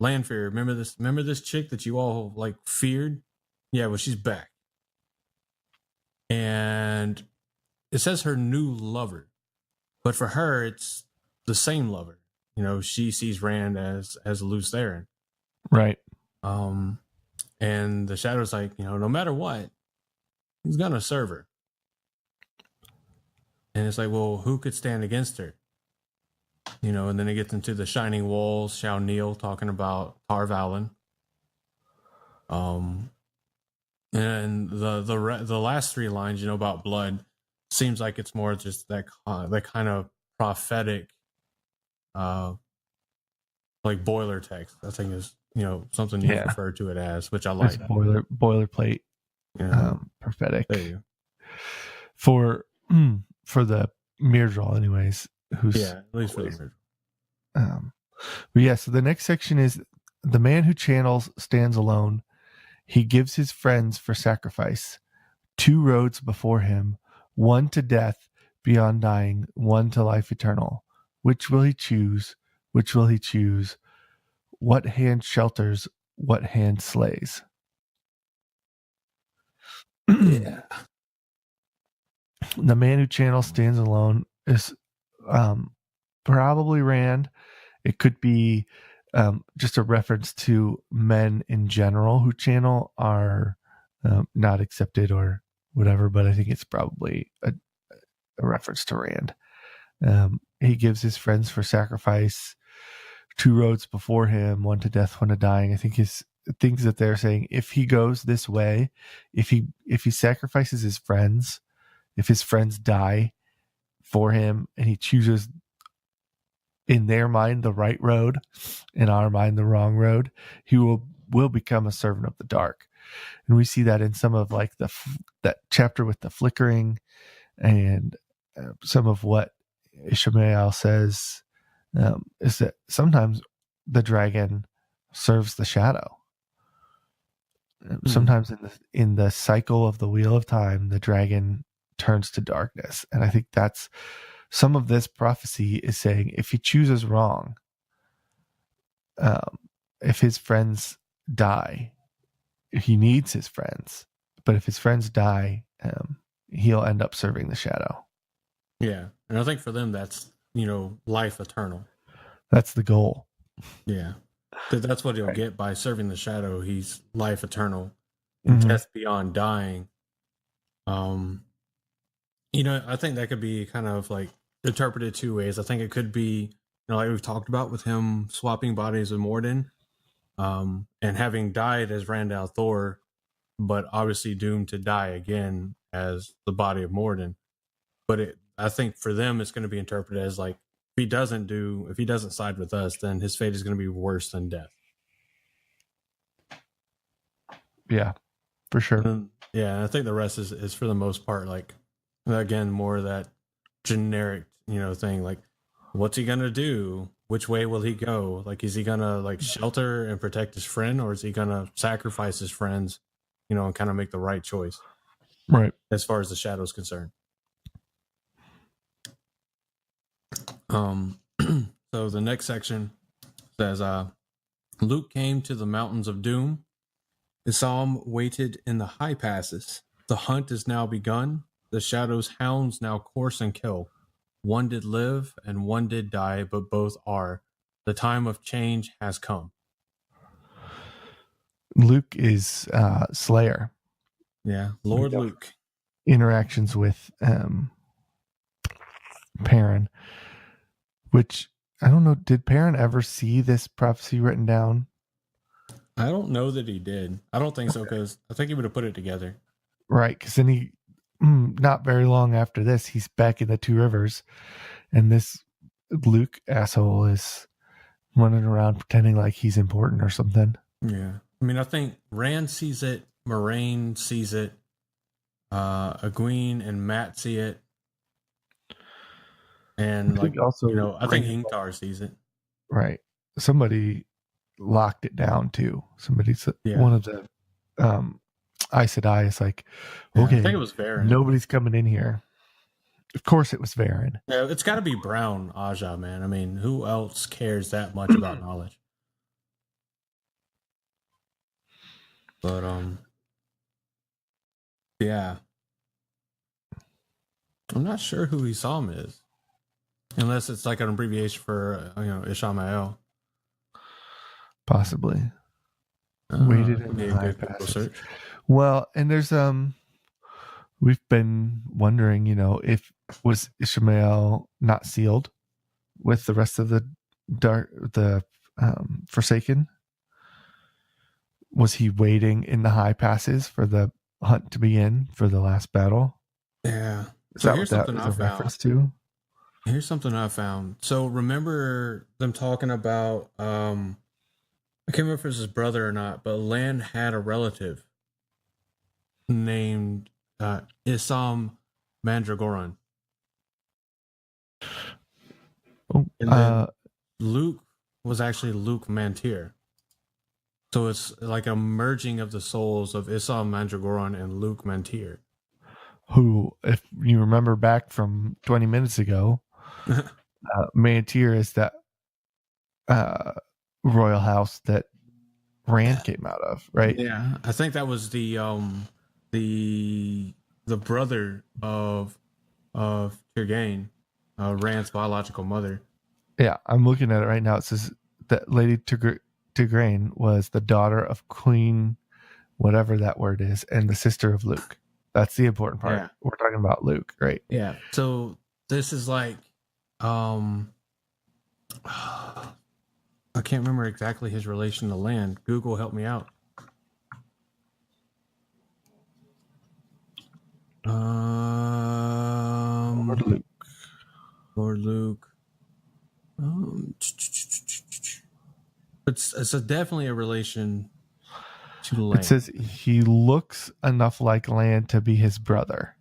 Lanfear, remember this chick that you all, like, feared? Yeah, well, she's back. And it says her new lover. But for her, it's the same lover. She sees Rand as a loose Theron. Right. And the Shadow's like, no matter what, he's gonna serve her. And it's like, well, who could stand against her? And then it gets into the shining walls shall kneel, talking about Tar Valon. And the last three lines, about blood, seems like it's more just that kind of prophetic, like boiler text. I think is something you refer to it as, which I like. It's boilerplate, prophetic. There you go. For the Myrdraw, anyways. At least for the Myrdraw. But yeah, so the next section is the man who channels stands alone. He gives his friends for sacrifice. 2 roads before him, one to death beyond dying, one to life eternal. Which will he choose? Which will he choose? What hand shelters? What hand slays? Yeah. The man who channels stands alone is probably Rand. It could be just a reference to men in general who channel are not accepted or whatever, but I think it's probably a reference to Rand. He gives his friends for sacrifice. 2 roads before him, one to death, one to dying. I think his things that they're saying, if he goes this way, if he sacrifices his friends, if his friends die for him and he chooses in their mind the right road, in our mind the wrong road, he will become a servant of the dark. And we see that in some of like that chapter with the flickering and some of what Ishmael says is that sometimes the dragon serves the shadow. Sometimes in the cycle of the wheel of time, the dragon turns to darkness. And I think that's some of this prophecy is saying, if he chooses wrong, if his friends die, he needs his friends, but if his friends die, he'll end up serving the shadow. Yeah. And I think for them, that's, life eternal. That's the goal. Yeah. That's what he'll get by serving the shadow. He's life eternal and Mhm. death beyond dying. I think that could be kind of like interpreted two ways. I think it could be, like we've talked about with him swapping bodies with Morden, and having died as Randall Thor, but obviously doomed to die again as the body of Morden. But I think for them, it's going to be interpreted as like, if he doesn't side with us, then his fate is going to be worse than death. Yeah, for sure. And I think the rest is for the most part, like, again, more of that generic, thing. Like, what's he gonna do? Which way will he go? Like, is he gonna like shelter and protect his friend, or is he gonna sacrifice his friends, and kind of make the right choice, Right. as far as the shadow is concerned? So the next section says, Luke came to the mountains of doom. Isam waited in the high passes. The hunt is now begun. The shadow's hounds now course and kill. One did live and one did die, but both are. The time of change has come. Luke is Slayer. Yeah, Lord Luke. Interactions with Perrin, which I don't know. Did Perrin ever see this prophecy written down? I don't know that he did. I don't think so, because I think he would have put it together. Right, because then he, not very long after this, he's back in the Two Rivers, and this Luke asshole is running around pretending like he's important or something. Yeah, I mean, I think Rand sees it, Moraine sees it, Egwene and Matt see it, and I think Ingtar sees it. Right, somebody locked it down too. One of the Aes Sedai is like, okay, I think it was Varen. Nobody's coming in here. Of course it was Varen. Yeah, it's got to be Brown Aja, man. I mean, who else cares that much about knowledge? But yeah, I'm not sure who Isam is, unless it's like an abbreviation for Ishamael. Possibly. Waited in the high passes. Well, and there's we've been wondering, if was Ishmael not sealed with the rest of the Forsaken? Was he waiting in the high passes for the hunt to begin for the last battle? Yeah. So here's something I found. Here's something I found. So remember them talking about I can't remember if it was his brother or not, but Lan had a relative named Isam Mandragoran. Oh, and then Luke was actually Luke Mantir. So it's like a merging of the souls of Isam Mandragoran and Luke Mantir. Who, if you remember back from 20 minutes ago, Mantir is that royal house that Rand came out of, right? Yeah, I think that was the brother of Tirgain, Rand's biological mother. Yeah, I'm looking at it right now. It says that Lady Tirgain was the daughter of Queen, whatever that word is, and the sister of Luke. That's the important part. Yeah. We're talking about Luke, right? Yeah. So this is like, I can't remember exactly his relation to Lan. Google, help me out. Lord Luke. It's definitely a relation to Lan. It says he looks enough like Lan to be his brother.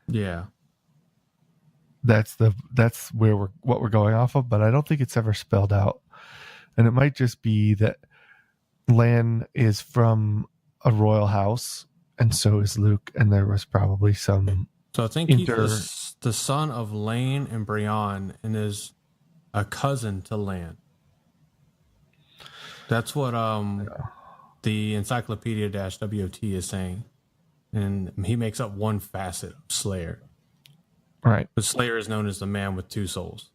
Yeah. That's what we're going off of, but I don't think it's ever spelled out. And it might just be that Lan is from a royal house, and so is Luke, and there was probably some. So I think he's the son of Lane and Brian, and is a cousin to Lan. That's what the Encyclopedia-WOT is saying, and he makes up one facet of Slayer. Right. But Slayer is known as the man with two souls.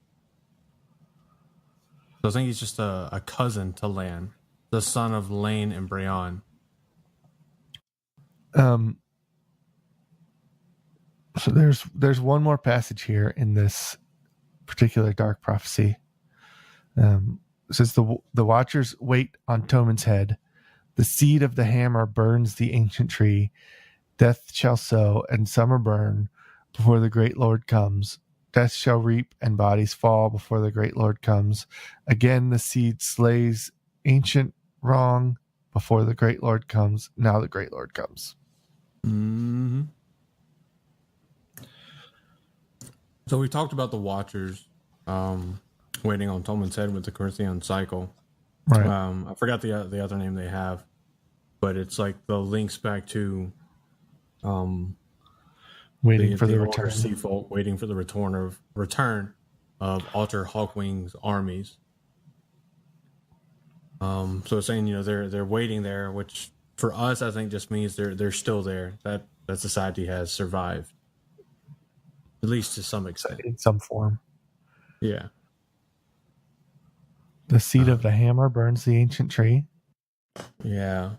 So I think he's just a cousin to Lan, the son of Lane and Brian. So there's one more passage here in this particular dark prophecy. It says the Watchers wait on Toman's head. The seed of the hammer burns the ancient tree. Death shall sow and summer burn before the great Lord comes. Death shall reap and bodies fall before the great Lord comes. Again the seed slays ancient wrong before the great Lord comes. Now the great Lord comes. Mm-hmm. So we talked about the Watchers waiting on Tolman's head with the Corinthian cycle. Right. I forgot the other name they have, but it's like the links back to waiting for the return. Sea folk waiting for the return of Alter Hawkwing's armies. So it's saying, you know, they're waiting there, which for us I think just means they're still there. That society has survived, at least to some extent, in some form. Yeah. The seed of the hammer burns the ancient tree. Yeah.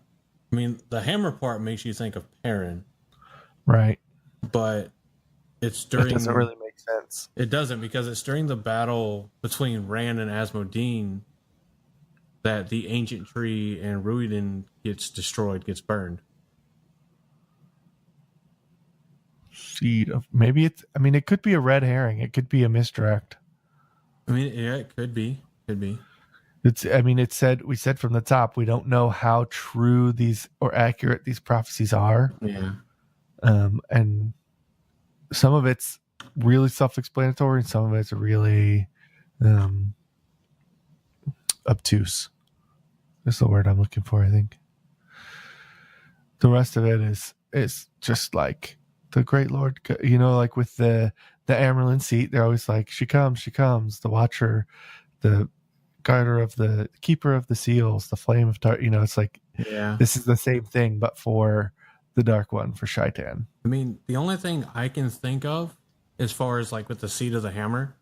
I mean, the hammer part makes you think of Perrin. Right. But it's during... It doesn't really make sense. It doesn't, because it's during the battle between Rand and Asmodene that the ancient tree and Ruiden gets destroyed, gets burned. Seed of... Maybe it's... I mean, it could be a red herring. It could be a misdirect. I mean, yeah, it could be. Could be. It's... I mean, we said from the top, we don't know how true these or accurate these prophecies are. Yeah. And some of it's really self-explanatory and some of it's really obtuse. That's the word I'm looking for, I think. The rest of it is just like the great Lord, you know, like with the Amerlin seat, they're always like, she comes, the Watcher, the guarder of the keeper of the seals, the flame of dark, you know, it's like, yeah, this is the same thing, but for the dark one, for Shaitan. I mean, the only thing I can think of as far as like with the seed of the hammer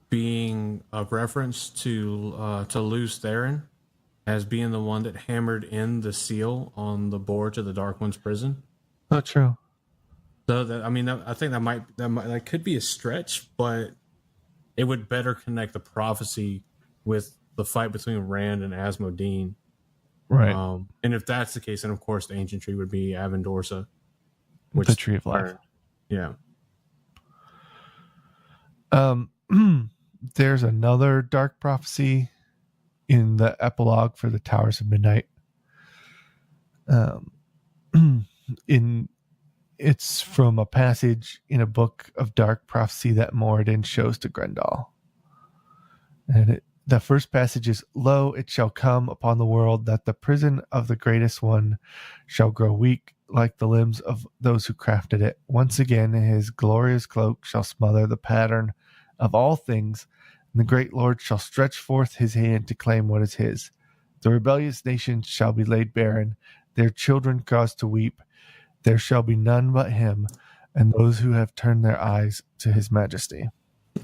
being a reference to Luce Theron as being the one that hammered in the seal on the board to the Dark One's prison. Not true. So that, I mean, I think that could be a stretch, but it would better connect the prophecy with the fight between Rand and Asmodene. Right. And if that's the case, then of course the ancient tree would be Avendorsa, which the tree of life. Yeah. There's another dark prophecy in the epilogue for the Towers of Midnight. It's from a passage in a book of dark prophecy that Moradin shows to Grendel. And the first passage is, "Lo, it shall come upon the world that the prison of the greatest one shall grow weak like the limbs of those who crafted it. Once again, his glorious cloak shall smother the pattern of all things, and the great Lord shall stretch forth his hand to claim what is his. The rebellious nations shall be laid barren, their children caused to weep. There shall be none but him, and those who have turned their eyes to his majesty."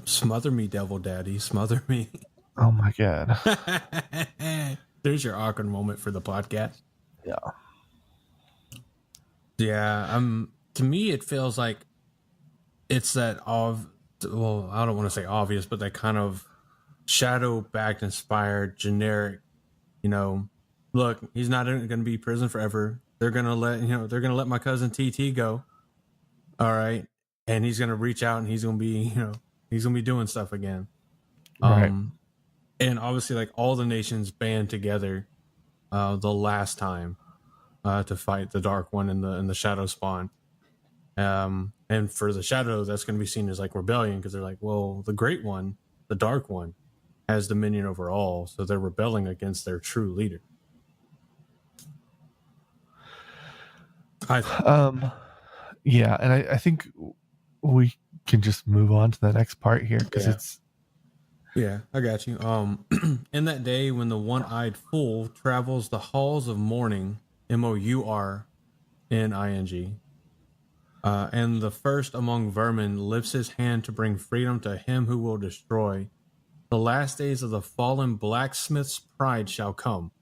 Smother me, devil daddy, smother me. Oh my God. There's your awkward moment for the podcast. Yeah. Yeah. To me, it feels like it's that well, I don't want to say obvious, but that kind of shadow-backed, inspired, generic, you know, look, he's not going to be in prison forever. They're going to let my cousin TT go. All right. And he's going to reach out and he's going to be doing stuff again. Right. And obviously, like, all the nations band together the last time to fight the Dark One and the Shadow Spawn. And for the Shadow, that's going to be seen as like rebellion, because they're like, well, the Great One, the Dark One, has dominion over all, so they're rebelling against their true leader. Yeah, and I think we can just move on to the next part here, because it's... Yeah, I got you. In that day when the one-eyed fool travels the halls of mourning, Mourning, and the first among vermin lifts his hand to bring freedom to him who will destroy, the last days of the fallen blacksmith's pride shall come.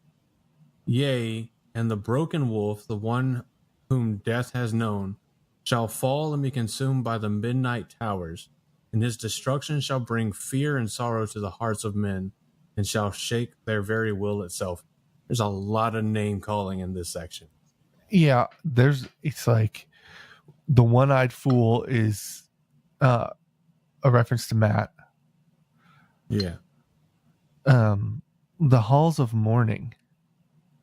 Yea, and the broken wolf, the one whom death has known, shall fall and be consumed by the midnight towers, and his destruction shall bring fear and sorrow to the hearts of men, and shall shake their very will itself. There's a lot of name calling in this section. Yeah, it's like the one-eyed fool is a reference to Matt. Yeah. The halls of mourning,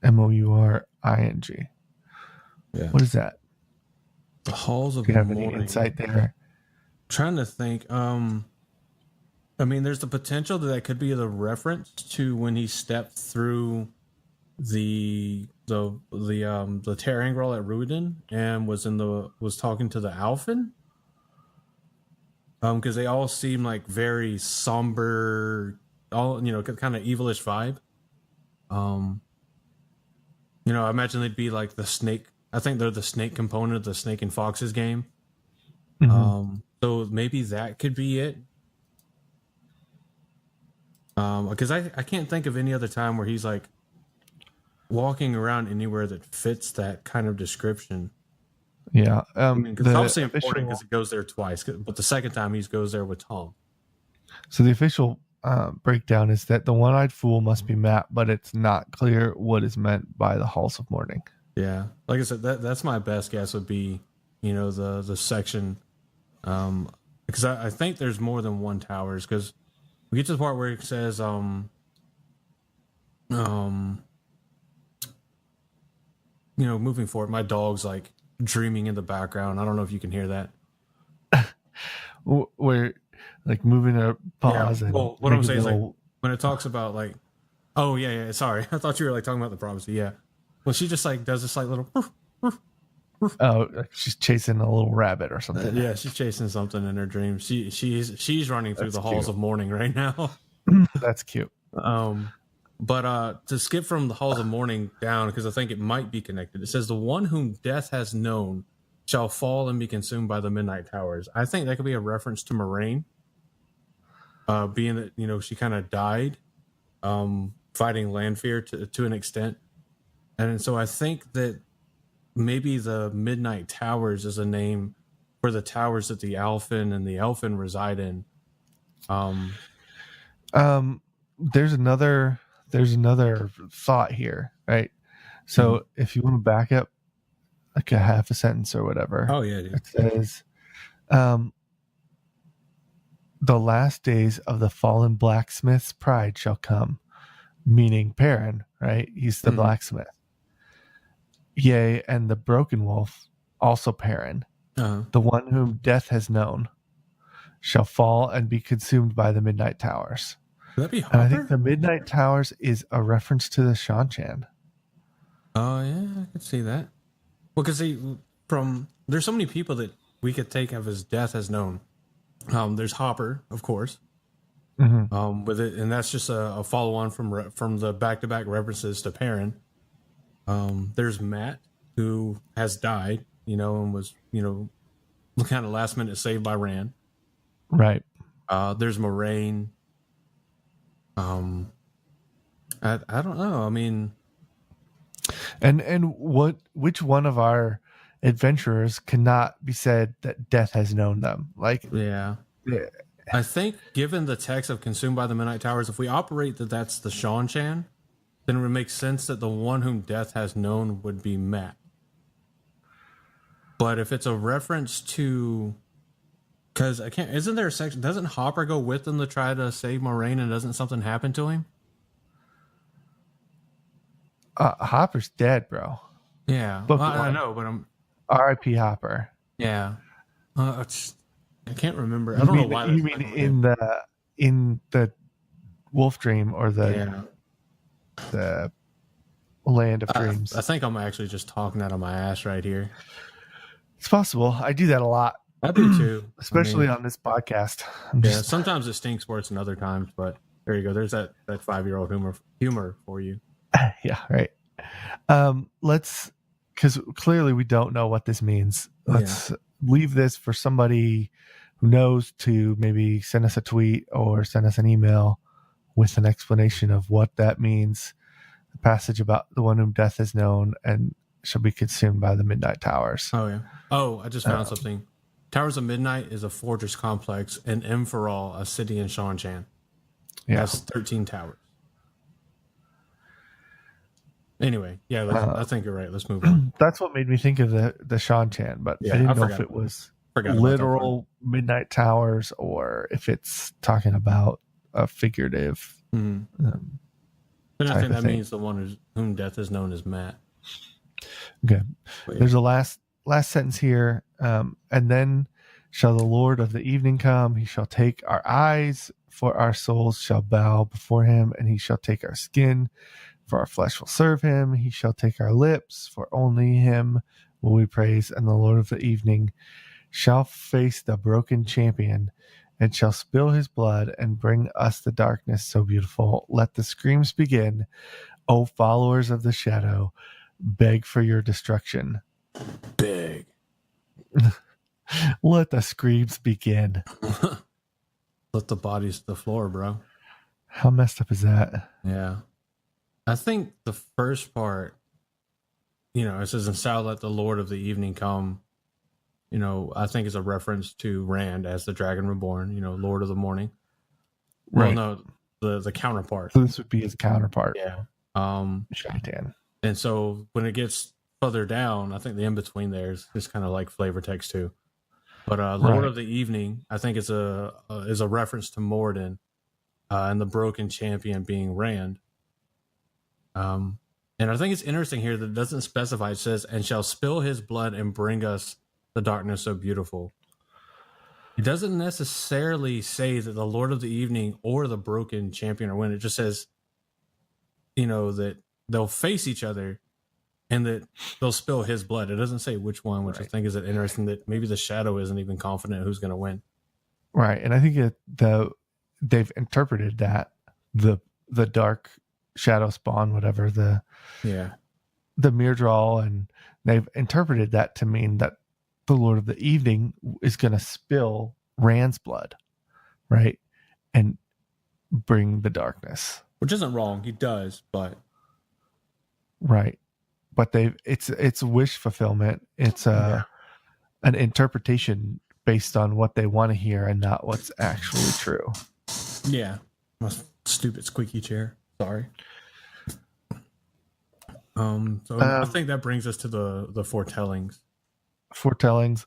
Mouring. Yeah. What is that? The halls of Do you have mourning. any insight there? Trying to think. I mean, there's the potential that could be the reference to when he stepped through the Terrangrel at Ruiden and was talking to the Aelfinn. Because they all seem like very somber, all kind of evilish vibe. I imagine they'd be like the snake. I think they're the snake component of the Snake and Foxes game. Mm-hmm. So maybe that could be it. Because I can't think of any other time where he's like walking around anywhere that fits that kind of description. Yeah. It's obviously important because it goes there twice, but the second time he goes there with Tom. So the official breakdown is that the one-eyed fool must be Matt, but it's not clear what is meant by the halls of mourning. Yeah, like I said, that's my best guess would be, the section, because I think there's more than one towers. Because we get to the part where it says, moving forward, my dog's like dreaming in the background. I don't know if you can hear that. Where like moving a paws. Yeah. And well, what I'm saying is like when it talks about like, oh yeah, sorry, I thought you were like talking about the prophecy. Yeah, well, she just like does this like little. Oh, she's chasing a little rabbit or something. Yeah, she's chasing something in her dreams. She's running through the halls of mourning right now. That's cute. But to skip from the halls of mourning down, because I think it might be connected. It says the one whom death has known shall fall and be consumed by the midnight towers. I think that could be a reference to Moraine, being that she kind of died fighting Landfear to an extent, and so I think that maybe the midnight towers is a name for the towers that the Aelfinn and the Aelfinn reside in. There's another thought here, right? So if you want to back up like a half a sentence or whatever. Oh yeah, dude. It says the last days of the fallen blacksmith's pride shall come, meaning Perrin, right? He's the blacksmith. Yea, and the broken wolf, also Perrin, the one whom death has known, shall fall and be consumed by the midnight towers. Would that be Hopper? And I think the midnight towers is a reference to the Shanchan. Oh yeah, I could see that. Well, because there's so many people that we could take of his death as known. There's Hopper, of course, with it, and that's just a follow on from the back to back references to Perrin. There's Matt, who has died, and was kind of last minute saved by Rand. Right. There's Moraine. I don't know. I mean. And which one of our adventurers cannot be said that death has known them? Like, yeah. I think given the text of consumed by the midnight towers, if we operate that's the Shanchan, then it would make sense that the one whom death has known would be Matt. But if it's a reference to, because isn't there a section? Doesn't Hopper go with them to try to save Moraine, and doesn't something happen to him? Hopper's dead, bro. Yeah, I know, but I'm R.I.P. Hopper. Yeah, I can't remember. I don't know why. You mean in the Wolf Dream or the Land of Dreams? I think I'm actually just talking out of my ass right here. It's possible. I do that a lot. I do too, especially on this podcast. Sometimes it stinks worse than other times, but there you go. There's that 5-year-old humor for you. Yeah, right. Because clearly we don't know what this means. Let's leave this for somebody who knows to maybe send us a tweet or send us an email with an explanation of what that means. The passage about the one whom death is known and shall be consumed by the midnight towers. Oh, yeah. Oh, I just found something. Towers of Midnight is a fortress complex in Empharal, a city in Shanchan. Yeah. Has 13 towers. Anyway, yeah, I think you're right. Let's move on. That's what made me think of the Shanchan, but Yeah, I didn't I know if forgot it was about literal midnight towers or if it's talking about a figurative And I type think of that thing. means the one whom death is known as Matt. Okay. Wait. There's a last sentence here. And then shall the Lord of the evening come. He shall take our eyes, for our souls shall bow before him, and he shall take our skin, for our flesh will serve him. He shall take our lips, for only him will we praise. And the Lord of the evening shall face the broken champion and shall spill his blood and bring us the darkness so beautiful. Let the screams begin. O followers of the shadow, beg for your destruction. Big. Let the screams begin. Let the bodies to the floor, bro. How messed up is that? Yeah. I think the first part, it says, and shall let the Lord of the evening come. I think is a reference to Rand as the Dragon Reborn, Lord of the Morning. Right. Well, no, the counterpart. So this would be his counterpart. Yeah. Shaitan. And so when it gets further down, I think the in between there is kind of like flavor text too. But Lord of the Evening, I think is a reference to Morden and the broken champion being Rand. And I think it's interesting here that it doesn't specify. It says, and shall spill his blood and bring us the darkness so beautiful. It doesn't necessarily say that the Lord of the Evening or the broken champion are winning. It just says, that they'll face each other and that they'll spill his blood. It doesn't say which one, which I think is interesting that maybe the shadow isn't even confident who's going to win. Right. And I think they've interpreted that the dark shadow spawn, whatever, the mirror draw, and they've interpreted that to mean that the Lord of the Evening is going to spill Rand's blood, right? And bring the darkness. Which isn't wrong. He does, but right. But it's wish fulfillment. It's an interpretation based on what they want to hear and not what's actually true. Yeah. My stupid squeaky chair. Sorry. So I think that brings us to the foretellings. Foretellings.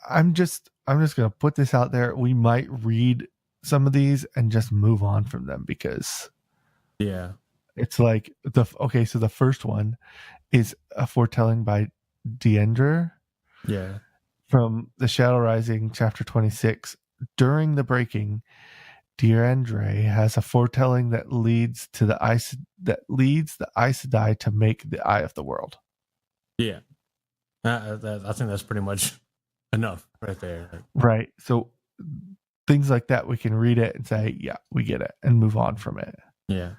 I'm just gonna put this out there. We might read some of these and just move on from them because it's like so the first one is a foretelling by Diendra from the Shadow Rising chapter 26. During the breaking, Diendra has a foretelling that leads the Aes Sedai to make the eye of the world. Yeah. I think that's pretty much enough right there. Right. So things like that, we can read it and say, yeah, we get it, and move on from it. Yeah.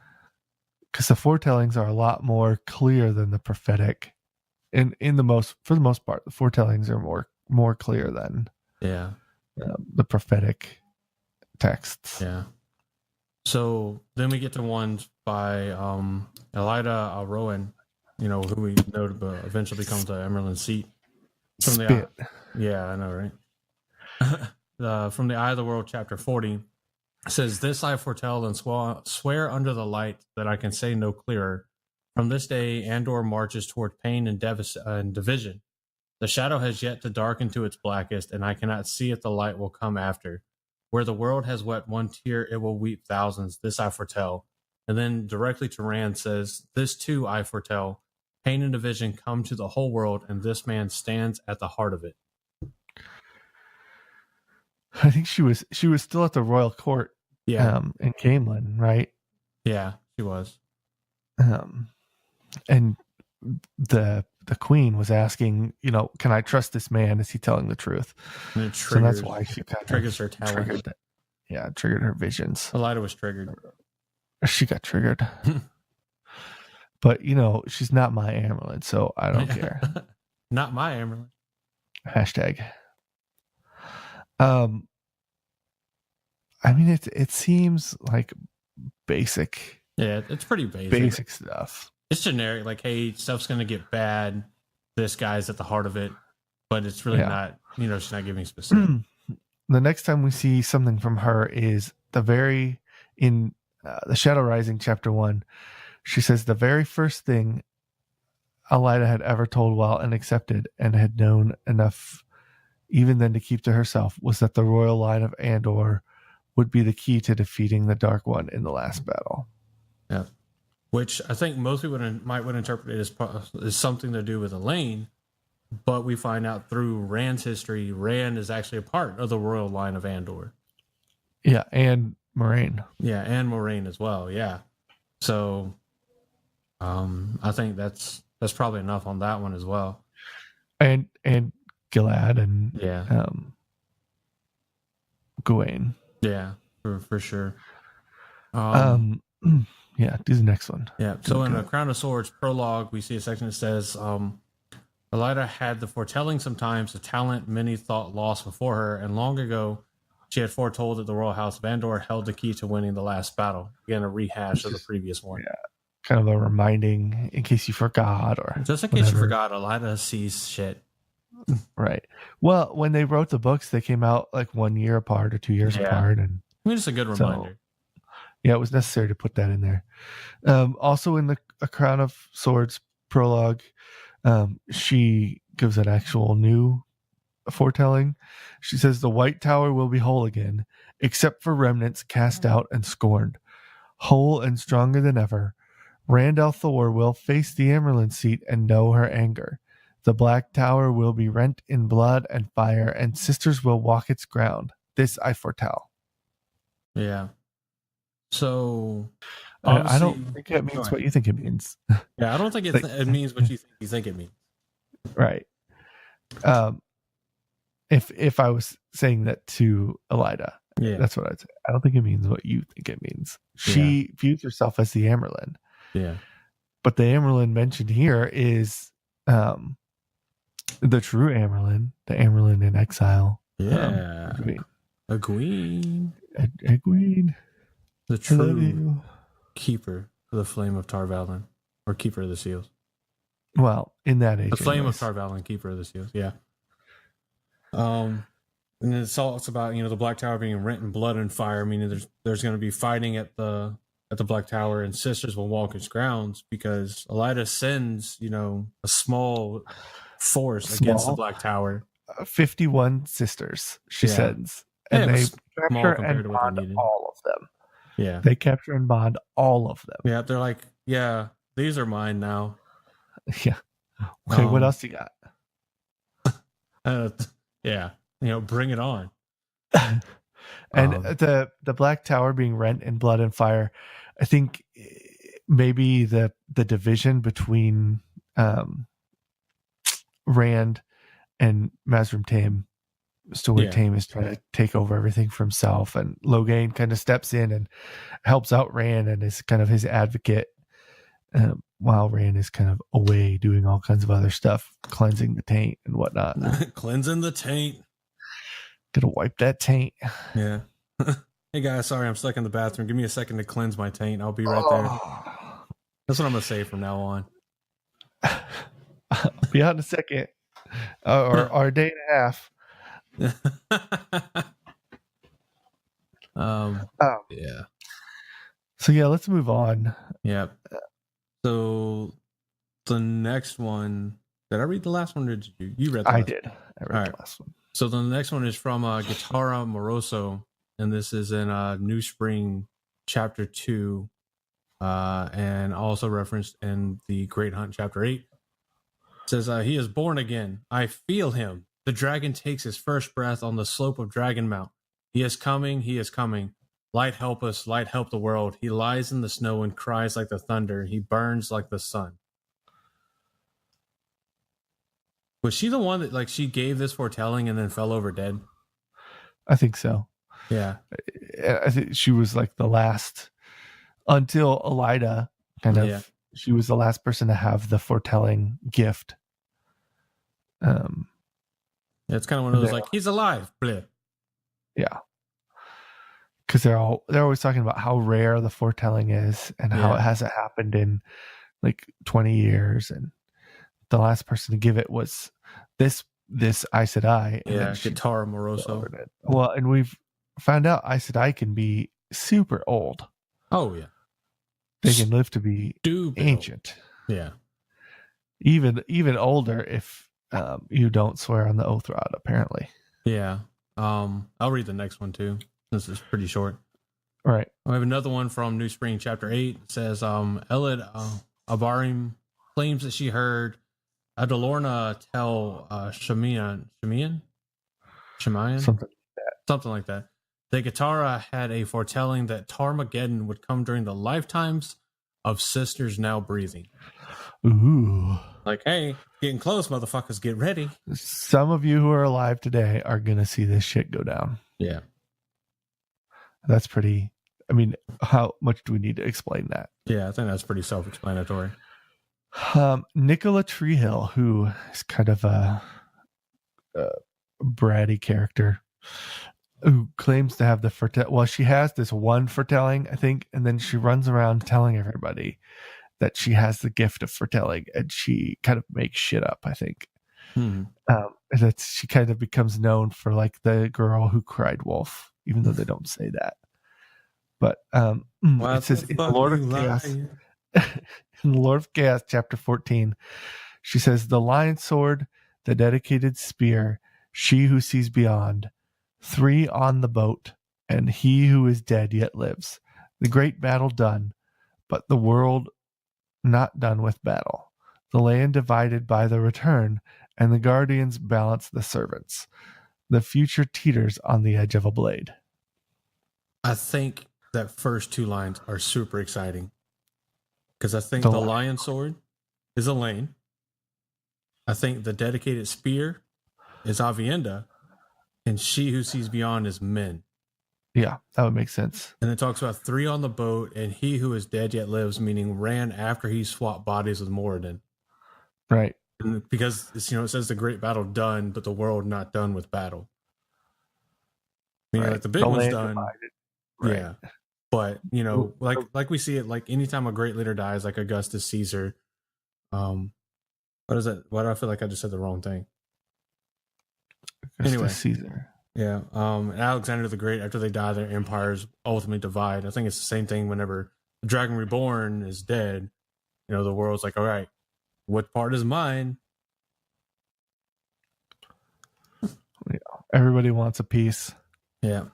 Because the foretellings are a lot more clear than the prophetic. For the most part, the foretellings are more clear than the prophetic texts. Yeah. So then we get to ones by Elida Rowan, who we know eventually becomes the Emerald Seat. Spit. I know, right? From the Eye of the World, chapter 40, it says, "This I foretell and swear under the light that I can say no clearer. From this day, Andor marches toward pain and division. The shadow has yet to darken to its blackest, and I cannot see if the light will come after. Where the world has wept one tear, it will weep thousands. This I foretell." And then directly to Rand says, "This too I foretell. Pain and division come to the whole world, and this man stands at the heart of it." I think she was still at the royal court in Camelin, right? Yeah, she was. And the queen was asking, can I trust this man? Is he telling the truth? And so that's why she kind of triggers her talent. Triggered her visions. Elida was triggered. She got triggered. But, she's not my Amerlin, so I don't care. Not my Amerlin. Hashtag. I mean, it seems like basic. Yeah, it's pretty basic. Basic stuff. It's generic. Like, hey, stuff's going to get bad. This guy's at the heart of it. But it's really not, she's not giving specific. The next time we see something from her is in the Shadow Rising chapter 1. She says the very first thing Elida had ever told well and accepted and had known enough even then to keep to herself was that the royal line of Andor would be the key to defeating the Dark One in the last battle. Yeah. Which I think most people would interpret it as something to do with Elaine, but we find out through Rand's history, Rand is actually a part of the royal line of Andor. Yeah, and Moraine. Yeah, and Moraine as well, yeah. So I think that's probably enough on that one as well. And Gilad and Gawain. Yeah, for sure. Yeah, do the next one. Yeah, so in the Crown of Swords prologue, we see a section that says, Elida had the foretelling sometimes, a talent many thought lost before her, and long ago she had foretold that the Royal House of Andor held the key to winning the last battle. Again, a rehash of the previous one. Yeah, kind of a reminding in case you forgot. Or just in case you forgot, Elida sees shit. Right. Well, when they wrote the books, they came out like 1 year apart or 2 years apart. And I mean, it's a good reminder. Yeah, it was necessary to put that in there. Also in the A Crown of Swords prologue, she gives an actual new foretelling. She says the White Tower will be whole again, except for remnants cast out and scorned. Whole and stronger than ever, Rand al'Thor will face the Amyrlin seat and know her anger. The Black Tower will be rent in blood and fire, and sisters will walk its ground. This I foretell. Yeah. So I don't think it means what you think it means. Yeah, I don't think it means what you think it means. Right. If I was saying that to Elida, that's what I'd say. I don't think it means what you think it means. She views herself as the Amyrlin. Yeah. But the Amyrlin mentioned here is the true Amyrlin, the Amyrlin in exile. Yeah. Egwene. The true keeper of the flame of Tar Valon, or keeper of the seals. Well, in that age. The flame of Tar Valon, keeper of the seals, yeah. And it talks about, the Black Tower being rent in blood and fire, meaning there's going to be fighting at the Black Tower, and sisters will walk its grounds because Elida sends, a small force against the Black Tower. 51 sisters, she sends. And they capture and bond all of them. Yeah. They capture and bond all of them. Yeah, they're like, yeah, these are mine now. Yeah. Okay, what else you got? Yeah, bring it on. And the Black Tower being rent in blood and fire, I think maybe the division between Rand and Mazrim Taim, Stewart Taim is trying to take over everything for himself, and Logain kind of steps in and helps out Rand and is kind of his advocate, while Rand is kind of away doing all kinds of other stuff, cleansing the taint and whatnot. Cleansing the taint. Gonna wipe that taint. Yeah. Hey guys, sorry I'm stuck in the bathroom. Give me a second to cleanse my taint. I'll be right there. That's what I'm gonna say from now on. I'll be out in a second, or a day and a half. Yeah. So let's move on. Yeah. So the next one, did I read the last one or did you? You read the last one? I did. I read the last one. So the next one is from Guitarra Moroso, and this is in New Spring chapter 2, and also referenced in the Great Hunt chapter 8. It says, he is born again. I feel him. The dragon takes his first breath on the slope of Dragon Mount. He is coming. He is coming. Light help us. Light help the world. He lies in the snow and cries like the thunder. He burns like the sun. Was she the one that she gave this foretelling and then fell over dead? I think so. Yeah. I think she was the last, until Elida she was the last person to have the foretelling gift. It's kind of one of those he's alive. Bleh. Yeah. because they're always talking about how rare the foretelling is and how it hasn't happened in like 20 years, and the last person to give it was this Aes Sedai. And then Guitar Moroso. Well, and we've found out Aes Sedai can be super old. Oh yeah, they can live to be ancient. Yeah, even older if you don't swear on the oath rod, apparently. Yeah. I'll read the next one too. This is pretty short. Right. I have another one from New Spring, chapter 8. It says, Elid Abarim claims that she heard Adalorna tell Shemian? Something like that. The Gitara had a foretelling that Tarmageddon would come during the lifetimes of sisters now breathing. Ooh. Like, hey, getting close, motherfuckers, get ready. Some of you who are alive today are going to see this shit go down. Yeah. That's pretty... I mean, how much do we need to explain that? Yeah, I think that's pretty self-explanatory. Nicola Treehill, who is kind of a bratty character, who claims to have the foretelling. Well, she has this one foretelling, I think, and then she runs around telling everybody that she has the gift of foretelling, and she kind of makes shit up, I think. That she kind of becomes known for like the girl who cried wolf, even though they don't say that. But it says in the Lord of Chaos, in the Lord of Chaos, chapter 14, she says, the lion sword, the dedicated spear, she who sees beyond, 3 on the boat, and he who is dead yet lives. The great battle done, but the world not done with battle. The land divided by the return, and the guardians balance the servants. The future teeters on the edge of a blade. I think that first 2 lines are super exciting. Because I think the lion sword is Elaine. I think the dedicated spear is Avienda. And she who sees beyond is Men. Yeah, that would make sense. And it talks about 3 on the boat, and he who is dead yet lives, meaning ran after he swapped bodies with Moradin. Right. And because it says the great battle done, but the world not done with battle. Meaning like the big one's done. Right. Yeah. But like we see it, like anytime a great leader dies, like Augustus Caesar, what is that? Why do I feel like I just said the wrong thing? Anyway, Caesar. Yeah. Alexander the Great, after they die, their empires ultimately divide. I think it's the same thing whenever the Dragon Reborn is dead. The world's like, all right, what part is mine? Yeah. Everybody wants a piece. Yeah.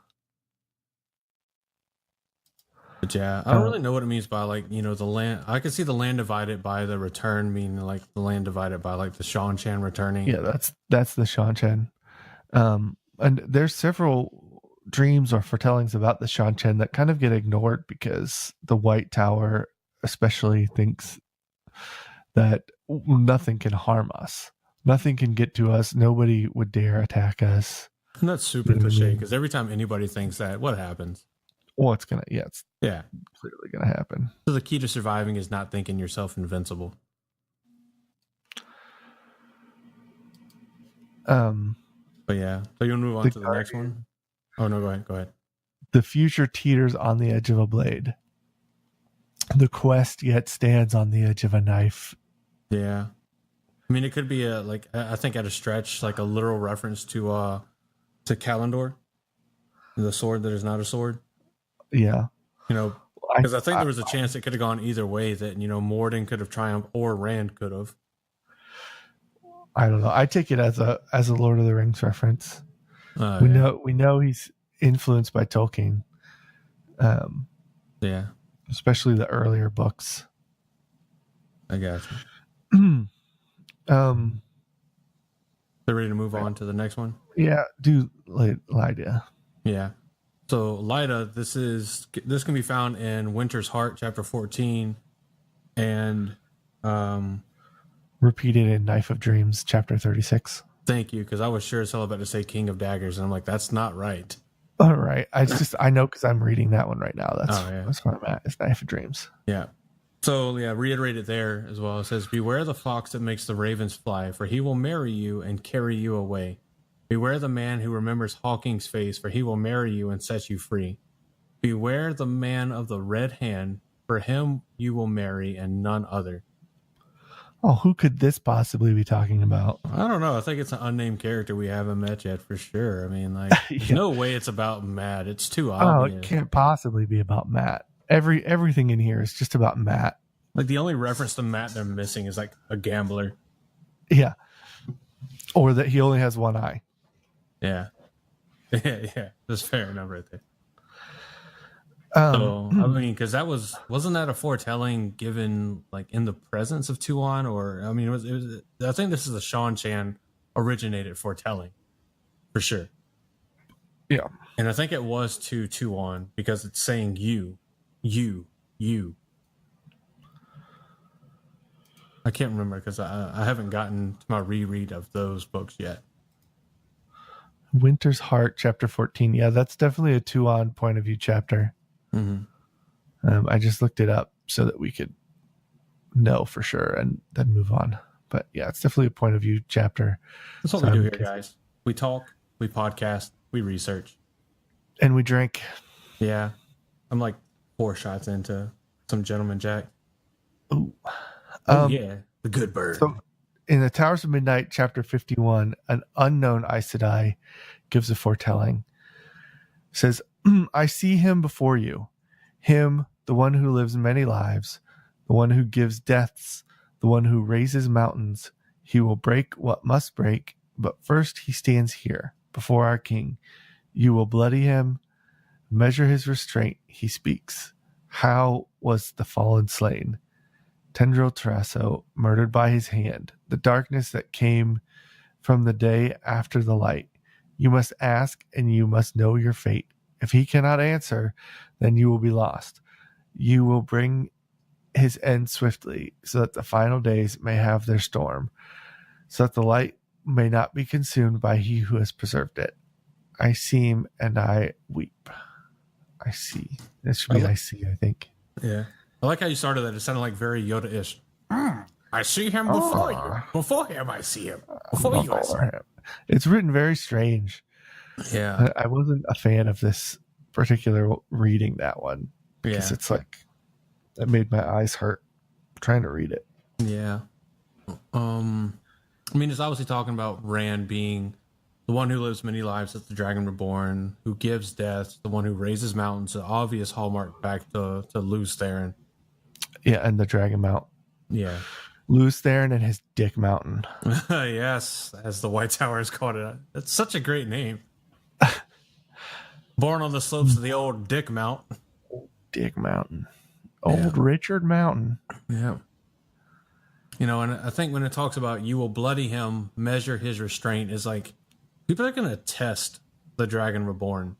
But yeah, I don't really know what it means by the land. I can see the land divided by the return, meaning like the land divided by like the Shan returning. Yeah, that's the Shan. And there's several dreams or foretellings about the Shan that kind of get ignored because the White Tower especially thinks that nothing can harm us. Nothing can get to us. Nobody would dare attack us. And that's super cliche because every time anybody thinks that, what happens? Well, it's clearly gonna happen. So the key to surviving is not thinking yourself invincible. But yeah, so you want to move on to the next one? Oh no, go ahead. The future teeters on the edge of a blade. The quest yet stands on the edge of a knife. Yeah, I mean it could be I think at a stretch like a literal reference to Kalendor, the sword that is not a sword. Yeah. Because I think there was a chance it could have gone either way, that, Morden could have triumphed or Rand could have. I don't know. I take it as a Lord of the Rings reference. We know he's influenced by Tolkien. Yeah. Especially the earlier books. I got you. They're ready to move on to the next one? Yeah, do Lydia. Yeah. So Lyda, this can be found in Winter's Heart, chapter 14, and repeated in Knife of Dreams, chapter 36. Thank you, because I was sure as hell about to say King of Daggers, and I'm like, that's not right. All right, I know because I'm reading that one right now. That's where I'm at. It's Knife of Dreams. Yeah. So yeah, reiterate it there as well. It says, "Beware the fox that makes the ravens fly, for he will marry you and carry you away. Beware the man who remembers Hawking's face, for he will marry you and set you free." Beware the man of the red hand, for him you will marry and none other. Oh, who could this possibly be talking about? I don't know. I think it's an unnamed character we haven't met yet for sure. I mean, like, there's no way it's about Matt. It's too obvious. Oh, it can't possibly be about Matt. Everything in here is just about Matt. Like, the only reference to Matt they're missing is like a gambler. Yeah. Or that he only has one eye. Yeah. Yeah. That's fair enough right there. So, I mean, because wasn't that a foretelling given like in the presence of Tuon? Or, I mean, it was I think this is a Sean Chan originated foretelling for sure. Yeah. And I think it was to Tuon because it's saying you. I can't remember because I haven't gotten to my reread of those books yet. Winter's Heart, chapter 14. Yeah, that's definitely a Tuon point of view chapter. Mm-hmm. I just looked it up so that we could know for sure and then move on. But yeah, it's definitely a point of view chapter. That's what we do here, guys. We talk, we podcast, we research. And we drink. Yeah. I'm like 4 shots into some Gentleman Jack. Ooh. Yeah, the good bird. So in the Towers of Midnight, chapter 51, an unknown Aes Sedai gives a foretelling. It says, I see him before you, him, the one who lives many lives, the one who gives deaths, the one who raises mountains. He will break what must break, but first he stands here before our king. You will bloody him, measure his restraint. He speaks. How was the fallen slain? Tendril Tarasso, murdered by his hand, the darkness that came from the day after the light. You must ask, and you must know your fate. If he cannot answer, then you will be lost. You will bring his end swiftly, so that the final days may have their storm, so that the light may not be consumed by he who has preserved it. I seem and I weep. I see. This should be I see, I think. Yeah. I like how you started that. It sounded like very Yoda-ish. I see him before you. Before him, I see him. Before you, I see him. It's written very strange. Yeah. I wasn't a fan of this particular reading, that one. Because it's like, it made my eyes hurt trying to read it. Yeah. I mean, it's obviously talking about Rand being the one who lives many lives as the Dragon Reborn, who gives death, the one who raises mountains, the obvious hallmark back to Lews Therin. Yeah, and the Dragon Mount. Yeah. Lews Therin and his Dick Mountain. Yes, as the White Tower is called it. That's such a great name. Born on the slopes of the old Dick Mount. Dick Mountain. Old Richard Mountain. Yeah. You know, and I think when it talks about you will bloody him, measure his restraint, is like people are going to test the Dragon Reborn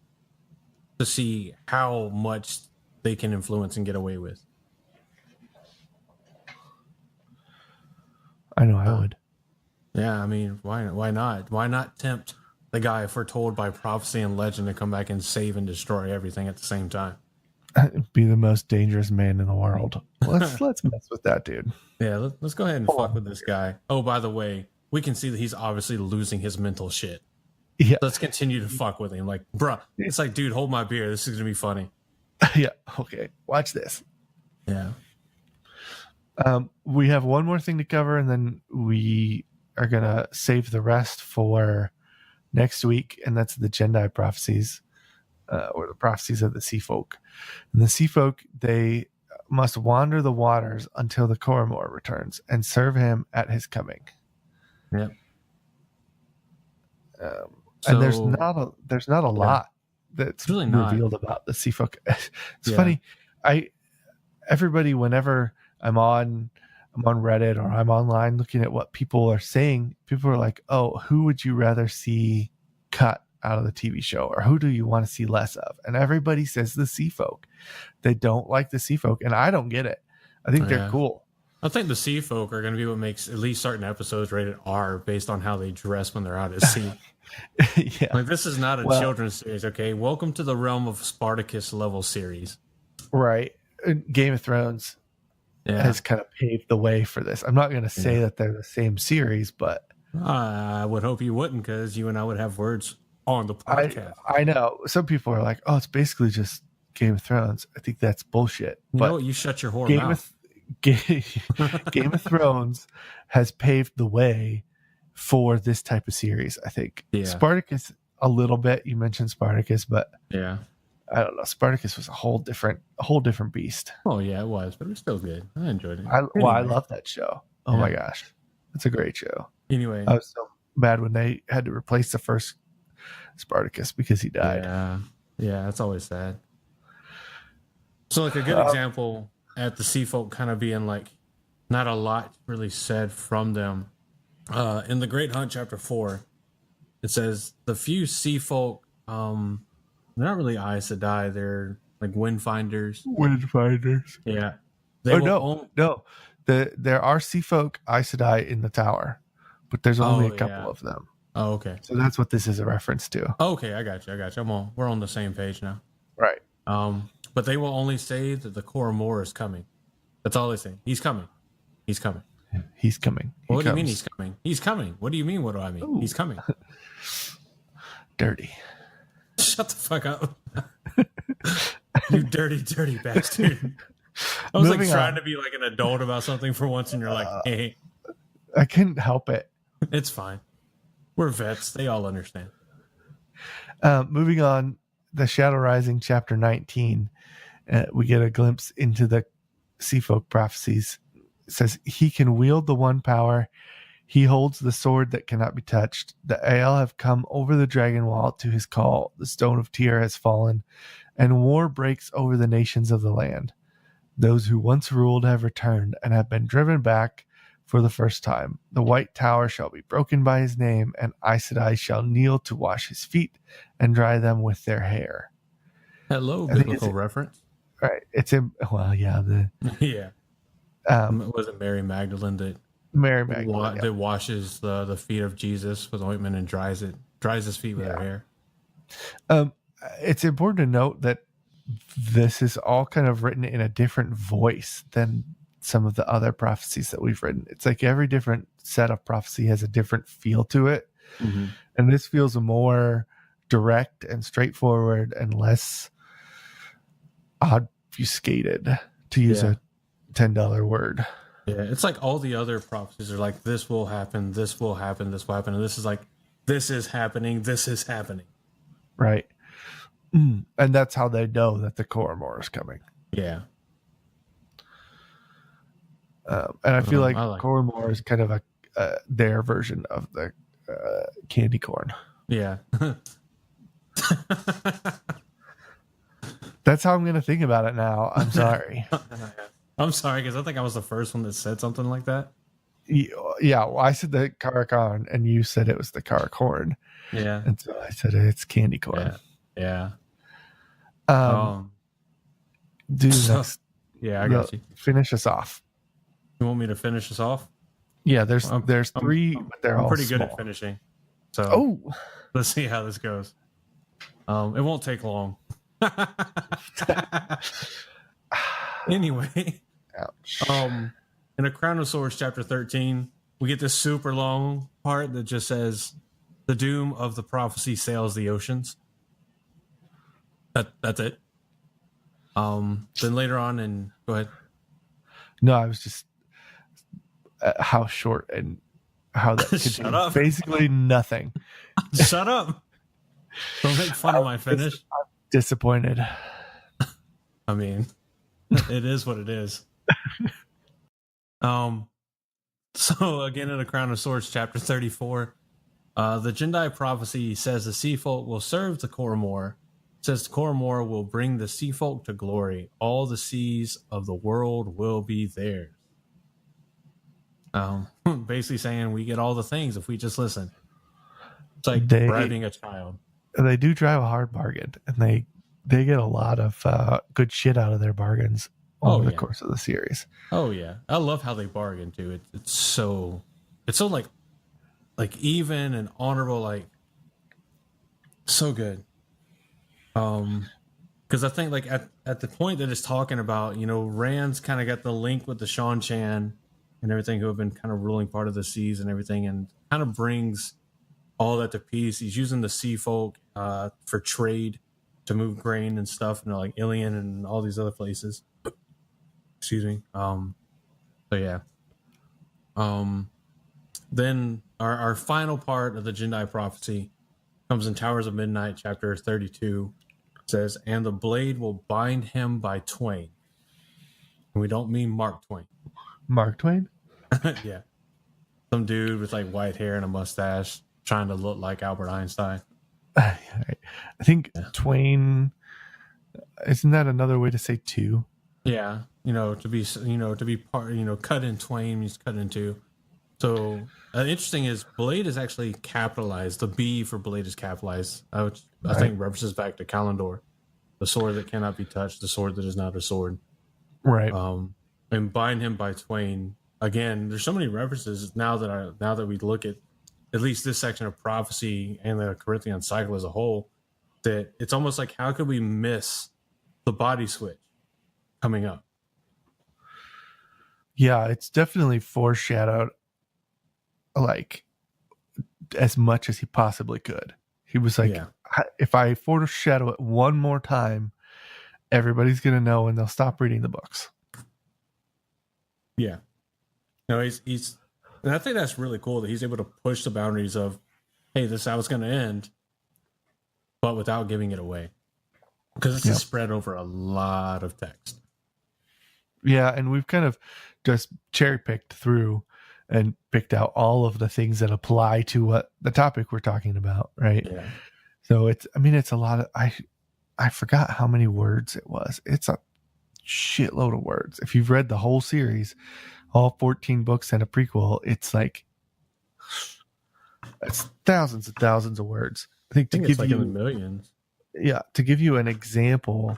to see how much they can influence and get away with. I know I would. Yeah, I mean, why not? Why not tempt the guy foretold by prophecy and legend to come back and save and destroy everything at the same time? Be the most dangerous man in the world. Let's mess with that dude. Yeah, let's go ahead and fuck with this guy. Oh, by the way, we can see that he's obviously losing his mental shit. Yeah. Let's continue to fuck with him. Like, bruh, it's like, dude, hold my beer. This is going to be funny. Yeah. Okay. Watch this. Yeah. We have one more thing to cover, and then we are going to save the rest for next week, and that's the Jendai prophecies, or the prophecies of the Sea Folk. And the Sea Folk, they must wander the waters until the Coromor returns and serve him at his coming. Yep. And there's not a lot that's really revealed about the Sea Folk. It's funny. Everybody, whenever I'm on Reddit or I'm online looking at what people are saying, people are like, oh, who would you rather see cut out of the TV show, or who do you want to see less of? And everybody says the Sea Folk. They don't like the Sea Folk, and I don't get it. I think they're cool. I think the Sea Folk are going to be what makes at least certain episodes rated R based on how they dress when they're out at sea. Yeah. Like, this is not a children's series, okay? Welcome to the realm of Spartacus level series. Right. Game of Thrones has kind of paved the way for this. I'm not going to say that they're the same series, but I would hope you wouldn't, because you and I would have words on the podcast. I know. Some people are like, oh, it's basically just Game of Thrones. I think that's bullshit. You but know what? You shut your whore Game mouth. Game of Thrones has paved the way for this type of series. I think Spartacus a little bit. You mentioned Spartacus, but yeah, I don't know. Spartacus was a whole different beast. Oh yeah, it was, but it was still good. I enjoyed it. I love that show. Oh my gosh, it's a great show. Anyway, I was so mad when they had to replace the first Spartacus because he died. Yeah, that's always sad. So like a good example at the sea folk kind of being like not a lot really said from them. In the Great Hunt, chapter 4, it says the few sea folk, they're not really Aes Sedai, they're like windfinders. Windfinders. Yeah. No. There are sea folk Aes Sedai in the tower, but there's only a couple of them. Oh, okay. So that's what this is a reference to. Okay, I got you. We're on the same page now. Right. But they will only say that the Koromor is coming. That's all they say. He's coming. He's coming. He's coming. What do you mean he's coming? He's coming. What do you mean? What do I mean? Ooh. He's coming. Dirty. Shut the fuck up. You dirty, dirty bastard. I was like trying to be like an adult about something for once, and you're like, hey. I couldn't help it. It's fine. We're vets. They all understand. Moving on, the Shadow Rising, chapter 19, we get a glimpse into the Sea Folk prophecies. It says, he can wield the one power. He holds the sword that cannot be touched. The Aiel have come over the dragon wall to his call. The stone of Tyr has fallen, and war breaks over the nations of the land. Those who once ruled have returned and have been driven back for the first time. The White Tower shall be broken by his name, and Aes Sedai shall kneel to wash his feet and dry them with their hair. Hello, biblical reference. Right. It's in, well, yeah. Yeah. Was it Mary Magdalene that that washes the feet of Jesus with ointment and dries his feet with her hair? It's important to note that this is all kind of written in a different voice than some of the other prophecies that we've written. It's like every different set of prophecy has a different feel to it. Mm-hmm. And this feels more direct and straightforward and less obfuscated, to use a $10 word. Yeah, it's like all the other prophecies are like, this will happen, this will happen, this will happen. And this is like, this is happening, this is happening. Right. And that's how they know that the Koromor is coming. Yeah. And I feel like Koromor is kind of their version of the candy corn. Yeah. That's how I'm going to think about it now. I'm sorry. I'm sorry, because I think I was the first one that said something like that. Yeah, well, I said the Karakorn, and you said it was the Karakorn. Yeah. And so I said it's candy corn. Yeah. Next. Yeah, I got you. Finish us off. You want me to finish us off? Yeah, there's 3, but they're all pretty small. good at finishing. So let's see how this goes. It won't take long. Anyway, ouch. In A Crown of Swords, chapter 13, we get this super long part that just says, "The doom of the prophecy sails the oceans." That's it. Then later on, and go ahead. No, I was just how short and how that Shut up. Basically nothing. Shut up. Don't make fun of my finish. I'm disappointed. I mean, it is what it is. So again, in A Crown of Swords, chapter 34, the Jendai prophecy says the sea folk will serve the Koromor. It says the Koromor will bring the sea folk to glory. All the seas of the world will be theirs. Basically saying we get all the things if we just listen. It's like bribing a child. They do drive a hard bargain, and they get a lot of good shit out of their bargains over the course of the series. Oh yeah, I love how they bargain too. It's so like even and honorable, like so good. Because I think like at the point that it's talking about, Rand's kind of got the link with the Shan Chan and everything, who have been kind of ruling part of the seas and everything, and kind of brings all that to peace. He's using the sea folk for trade to move grain and stuff, and like Ilion and all these other places. Excuse me. So yeah. Then our final part of the Jendai prophecy comes in Towers of Midnight, chapter 32. It says, "And the blade will bind him by twain." And we don't mean Mark Twain. Mark Twain? Yeah. Some dude with like white hair and a mustache trying to look like Albert Einstein. I think Twain, isn't that another way to say two? Yeah. To be part, cut in twain means cut in two. So interesting is blade is actually capitalized. The B for blade is capitalized, which I think references back to Kalendor, the sword that cannot be touched, the sword that is not a sword. Right. And bind him by twain. Again, there's so many references now that we look at least this section of prophecy and the Corinthian cycle as a whole, that it's almost like, how could we miss the body switch coming up? Yeah, it's definitely foreshadowed like as much as he possibly could. He was like, if I foreshadow it one more time, everybody's going to know and they'll stop reading the books. Yeah. No, he's and I think that's really cool that he's able to push the boundaries of, hey, this is how it's going to end, but without giving it away. Because it's spread over a lot of text. Yeah, and we've kind of just cherry picked through and picked out all of the things that apply to what the topic we're talking about, right? Yeah. So it's a lot of, I forgot how many words it was. It's a shitload of words. If you've read the whole series, all 14 books and a prequel, it's like, it's thousands and thousands of words. I think it's like in the millions. Yeah, to give you an example,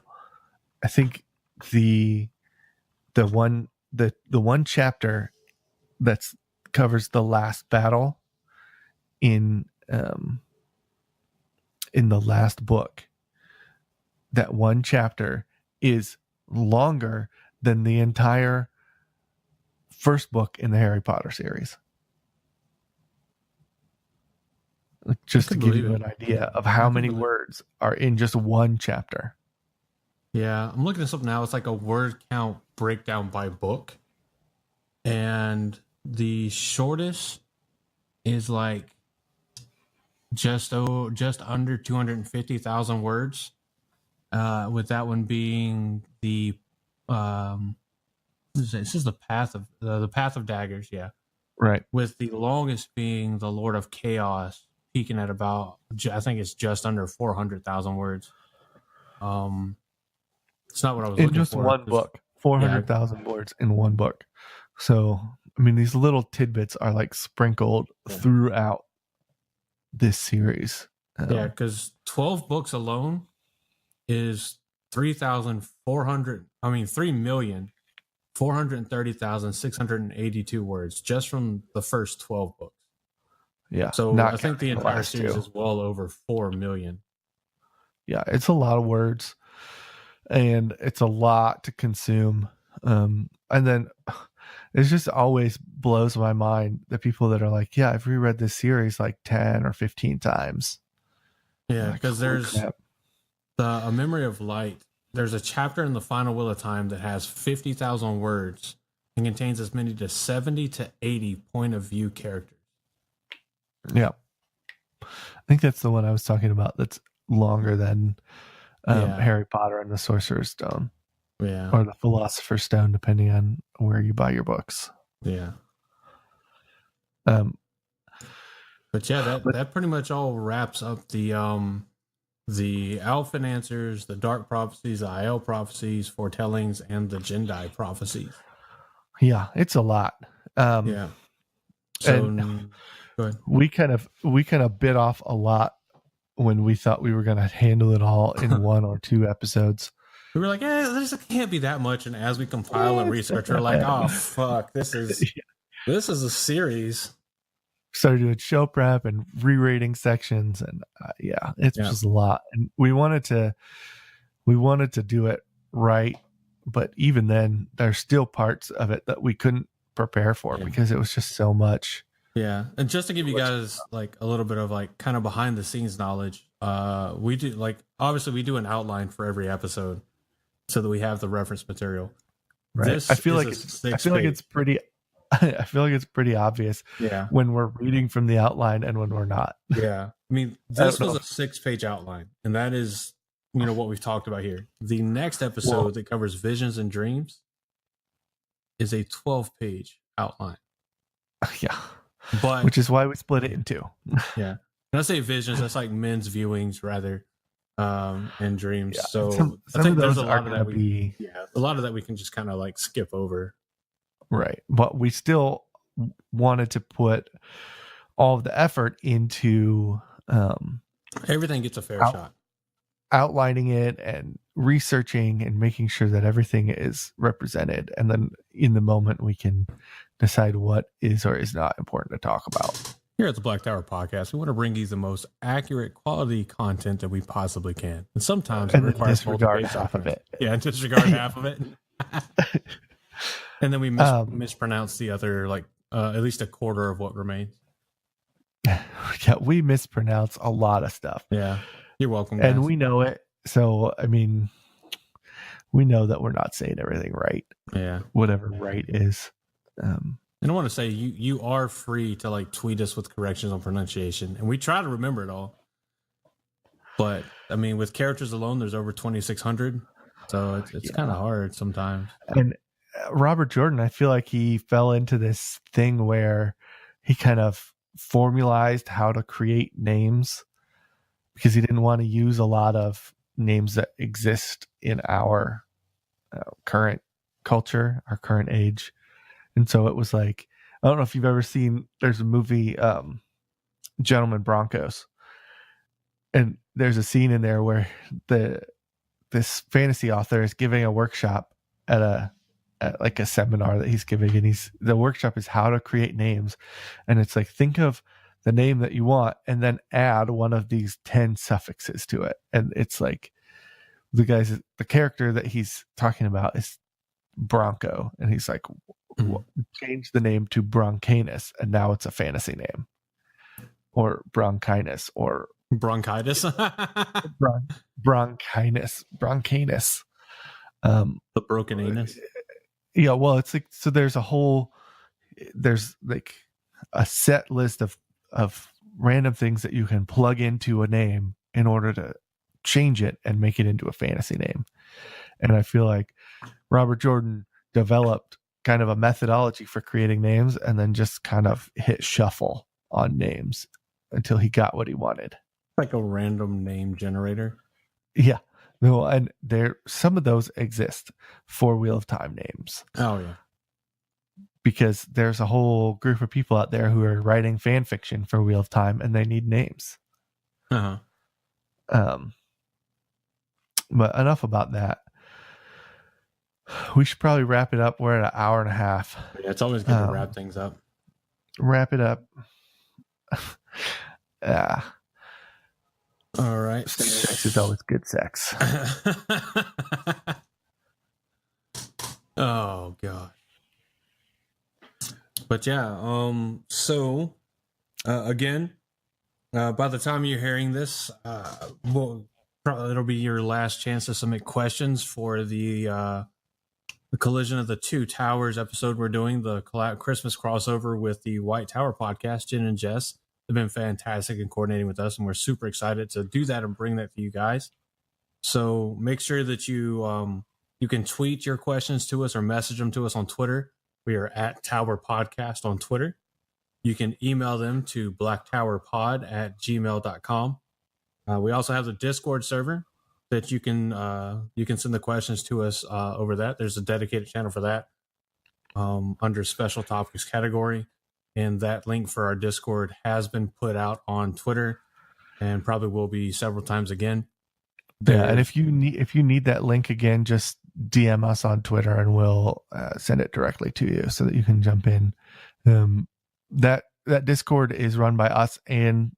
I think the one chapter that covers the last battle in the last book, that one chapter is longer than the entire first book in the Harry Potter series. Just to give you an idea of how many words are in just one chapter. Yeah, I'm looking this up now. It's like a word count breakdown by book. And the shortest is like just under 250,000 words. With that one being the this is the path of daggers, yeah. Right. With the longest being the Lord of Chaos, peaking at about, I think it's just under 400,000 words. It's not what I was looking for. In just one book, 400,000 words in one book. So, I mean, these little tidbits are like sprinkled throughout this series. Yeah, because 12 books alone is 3,430,682 words just from the first 12 books. Yeah. So I think the entire series is well over 4 million. Yeah, it's a lot of words and it's a lot to consume. And then it just always blows my mind the people that are like, yeah, I've reread this series like 10 or 15 times. Yeah, because there's A Memory of Light. There's a chapter in the Final Wheel of Time that has 50,000 words and contains as many as 70 to 80 point of view characters. Yeah. I think that's the one I was talking about that's longer than Harry Potter and the Sorcerer's Stone. Yeah. Or the Philosopher's Stone, depending on where you buy your books. Yeah. But yeah, that pretty much all wraps up the Aelfinn answers, the Dark Prophecies, the Aiel prophecies, Foretellings, and the Jendai prophecies. Yeah, it's a lot. Yeah. So go ahead. We kind of bit off a lot when we thought we were going to handle it all in 1 or 2 episodes. We were like, this can't be that much. And as we compile and research, we're like, oh fuck, this is a series. Started doing show prep and re-rating sections, and it's just a lot. And we wanted to do it right, but even then, there's still parts of it that we couldn't prepare for because it was just so much. Yeah, and just to give you guys like a little bit of like kind of behind the scenes knowledge, we do like obviously we do an outline for every episode so that we have the reference material. Right. This is I feel like it's pretty I feel like it's pretty obvious yeah when we're reading from the outline and when we're not. yeah. I mean, this was a 6-page outline, and that is what we've talked about here. The next episode that covers visions and dreams is a 12-page outline. Yeah. But which is why we split it in two. Yeah. When I say visions, that's like men's viewings rather, and dreams. Yeah. So I think there's a lot of that a lot of that we can just kind of like skip over. Right. But we still wanted to put all of the effort into everything gets a fair shot. Outlining it and researching and making sure that everything is represented. And then in the moment we can decide what is or is not important to talk about. Here at the Black Tower Podcast, we want to bring you the most accurate quality content that we possibly can. And sometimes it requires disregard half of it. Yeah, disregard half of it. And then we mispronounce the other, like at least a quarter of what remains. Yeah, we mispronounce a lot of stuff. Yeah. You're welcome, guys. And we know it. So, I mean, we know that we're not saying everything right. Yeah. Whatever right is. And I want to say you are free to like tweet us with corrections on pronunciation, and we try to remember it all. But I mean, with characters alone, there's over 2,600, so it's kind of hard sometimes. And Robert Jordan, I feel like he fell into this thing where he kind of formalized how to create names because he didn't want to use a lot of names that exist in our current culture, our current age. And so it was like, I don't know if you've ever seen, there's a movie, Gentlemen Broncos. And there's a scene in there where this fantasy author is giving a workshop at like a seminar that he's giving. And the workshop is how to create names. And it's like, think of the name that you want and then add one of these 10 suffixes to it. And it's like, the character that he's talking about is Bronco. And he's like, change the name to Broncanus, and now it's a fantasy name, or Bronchinus, or bronchitis. Broncanus. The broken anus. Yeah, well, it's like, so there's like a set list of random things that you can plug into a name in order to change it and make it into a fantasy name. And I feel like Robert Jordan developed kind of a methodology for creating names and then just kind of hit shuffle on names until he got what he wanted. Like a random name generator. Yeah. No, and some of those exist for Wheel of Time names. Oh yeah. Because there's a whole group of people out there who are writing fan fiction for Wheel of Time and they need names. Uh-huh. But enough about that. We should probably wrap it up. We're at an hour and a half. Yeah, it's always good to wrap things up. Wrap it up. Yeah. All right. Sex is always good sex. Oh god. But yeah, so again, by the time you're hearing this, it'll be your last chance to submit questions for the Collision of the Two Towers episode we're doing, the Christmas crossover with the White Tower podcast. Jen and Jess have been fantastic in coordinating with us, and we're super excited to do that and bring that to you guys. So make sure that you can tweet your questions to us or message them to us on Twitter. We are at Tower Podcast on Twitter. You can email them to blacktowerpod@gmail.com. We also have the Discord server that you can send the questions to us over that. There's a dedicated channel for that under special topics category, and that link for our Discord has been put out on Twitter and probably will be several times again. Yeah, and if you need that link again, just DM us on Twitter and we'll send it directly to you so that you can jump in. That Discord is run by us and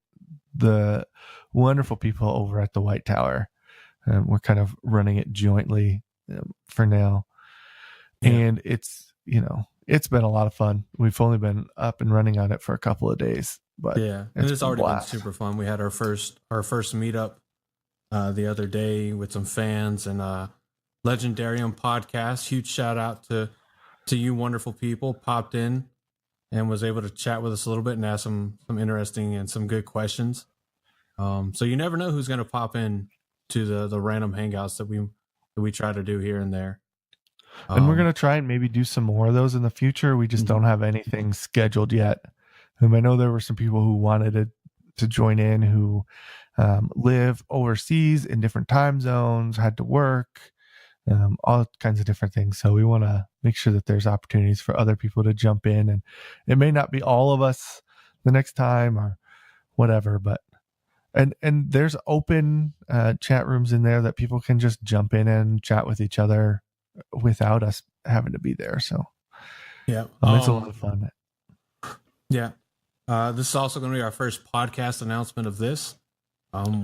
the wonderful people over at the White Tower. We're kind of running it jointly for now. Yeah. And it's, it's been a lot of fun. We've only been up and running on it for a couple of days, but Yeah, and it's been a already been blast. super fun. We had our first meetup the other day with some fans and Legendarium podcast. Huge shout out to you wonderful people. Popped in and was able to chat with us a little bit and ask some interesting and some good questions. So you never know who's going to pop in to the random hangouts that we try to do here and there. And we're going to try and maybe do some more of those in the future. We just don't have anything scheduled yet. I know there were some people who wanted to join in who live overseas in different time zones, had to work, all kinds of different things. So we want to make sure that there's opportunities for other people to jump in. And it may not be all of us the next time or whatever, but and there's open chat rooms in there that people can just jump in and chat with each other without us having to be there. So yeah, it's a lot of fun. Yeah. This is also going to be our first podcast announcement of this.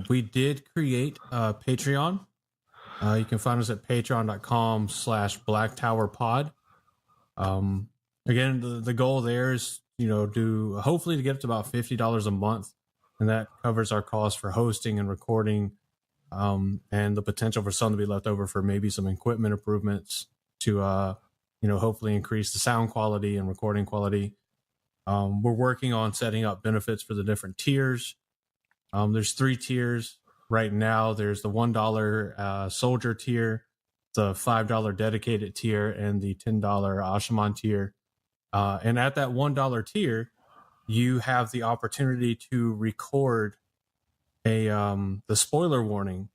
We did create a Patreon. You can find us at patreon.com/blacktowerpod. Again, the goal there is, hopefully to get up to about $50 a month. And that covers our costs for hosting and recording, and the potential for some to be left over for maybe some equipment improvements to, hopefully increase the sound quality and recording quality. We're working on setting up benefits for the different tiers. There's 3 tiers right now. There's the $1 soldier tier, the $5 dedicated tier, and the $10 Ashaman tier. And at that $1 tier, you have the opportunity to record the spoiler warning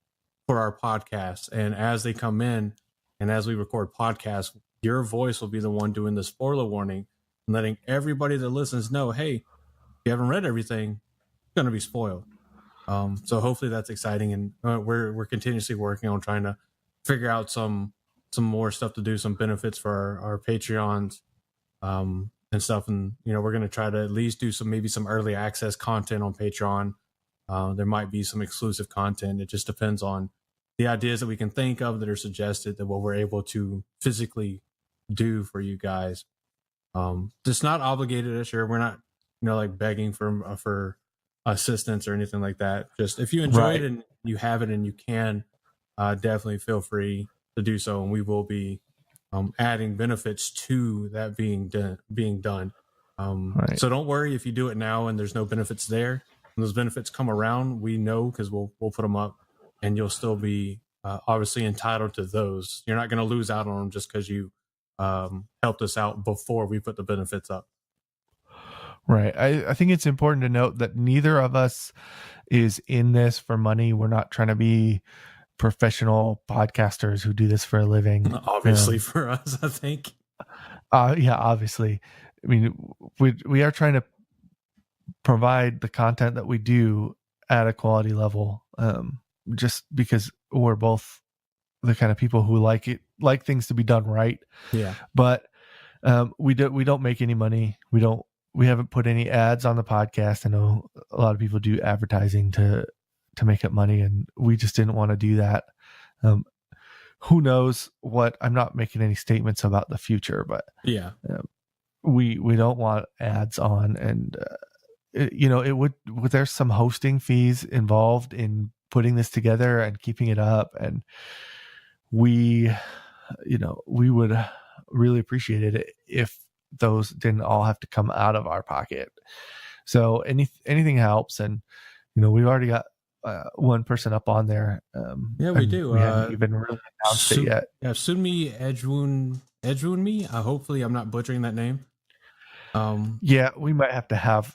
for our podcast. And as they come in and as we record podcasts, your voice will be the one doing the spoiler warning and letting everybody that listens know, hey, if you haven't read everything, it's going to be spoiled. So hopefully that's exciting. And we're continuously working on trying to figure out some more stuff to do, some benefits for our Patreons, and stuff. And, we're going to try to at least do maybe some early access content on Patreon. There might be some exclusive content. It just depends on the ideas that we can think of that are suggested, that what we're able to physically do for you guys. Just not obligated, sure. We're not, like begging for assistance or anything like that. Just if you enjoy it and you have it and you can, definitely feel free to do so. And we will be adding benefits to that being done. So don't worry if you do it now and there's no benefits there. When those benefits come around, we know, because we'll put them up, and you'll still be obviously entitled to those. You're not going to lose out on them just because you helped us out before we put the benefits up. Right. I think it's important to note that neither of us is in this for money. We're not trying to be professional podcasters who do this for a living. Obviously for us, I think. Yeah, obviously. I mean, we are trying to provide the content that we do at a quality level, just because we're both the kind of people who like things to be done right. Yeah. But we don't make any money. We haven't put any ads on the podcast. I know a lot of people do advertising to make up money, and we just didn't want to do that. Who knows what? I'm not making any statements about the future, but yeah, we don't want ads on, and it would there's some hosting fees involved in putting this together and keeping it up, and we would really appreciate it if those didn't all have to come out of our pocket. So anything helps, and we've already got one person up on there. Yeah, we do. We haven't even really announced it yet. Yeah, Sunmi Edwunmi. Hopefully, I'm not butchering that name. Yeah, we might have to have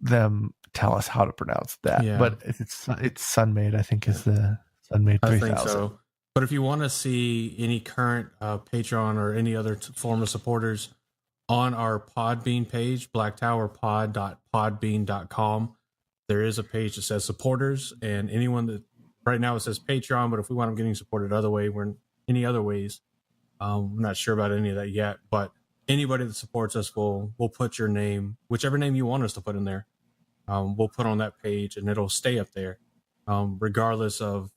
them tell us how to pronounce that. Yeah. But it's Sunmade, I think, is the Sunmade 3000. I think so. But if you want to see any current Patreon or any other form of supporters on our Podbean page, blacktowerpod.podbean.com, there is a page that says supporters, and anyone that right now it says Patreon, but if we want them getting supported any other ways, I'm not sure about any of that yet, but anybody that supports us will put your name, whichever name you want us to put in there, we'll put on that page, and it'll stay up there, regardless of,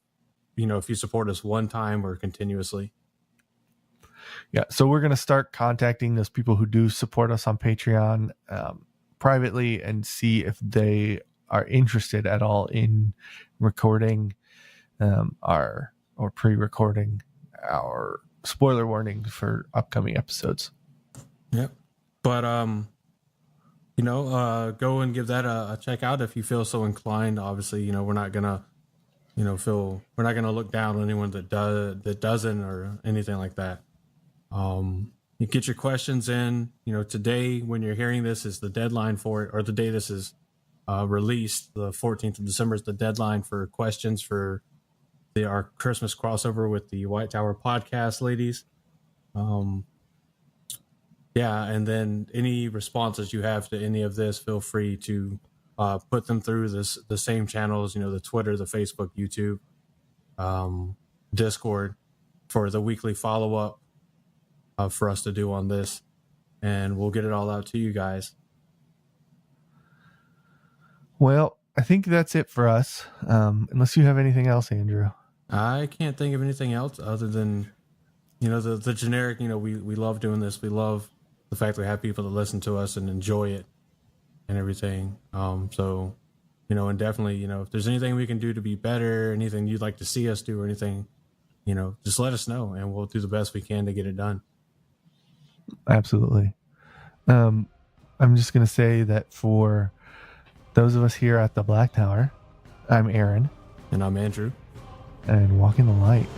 if you support us one time or continuously. Yeah, so we're going to start contacting those people who do support us on Patreon privately and see if they are interested at all in recording or pre-recording our spoiler warning for upcoming episodes. Yep. But go and give that a check out if you feel so inclined. Obviously, we're not gonna we're not gonna look down on anyone that doesn't or anything like that. You get your questions in. Today when you're hearing this is the deadline for it, or the day this is released, the 14th of December is the deadline for questions for our Christmas crossover with the White Tower podcast, ladies. Yeah, and then any responses you have to any of this, feel free to put them through the same channels, the Twitter, the Facebook, YouTube, Discord, for the weekly follow-up for us to do on this, and we'll get it all out to you guys. Well, I think that's it for us, unless you have anything else, Andrew. I can't think of anything else other than, the generic, we love doing this. We love the fact that we have people that listen to us and enjoy it and everything. So, and definitely, if there's anything we can do to be better, anything you'd like to see us do or anything, just let us know and we'll do the best we can to get it done. Absolutely. I'm just going to say that for those of us here at the Black Tower, I'm Aaron. And I'm Andrew. And walk in the light.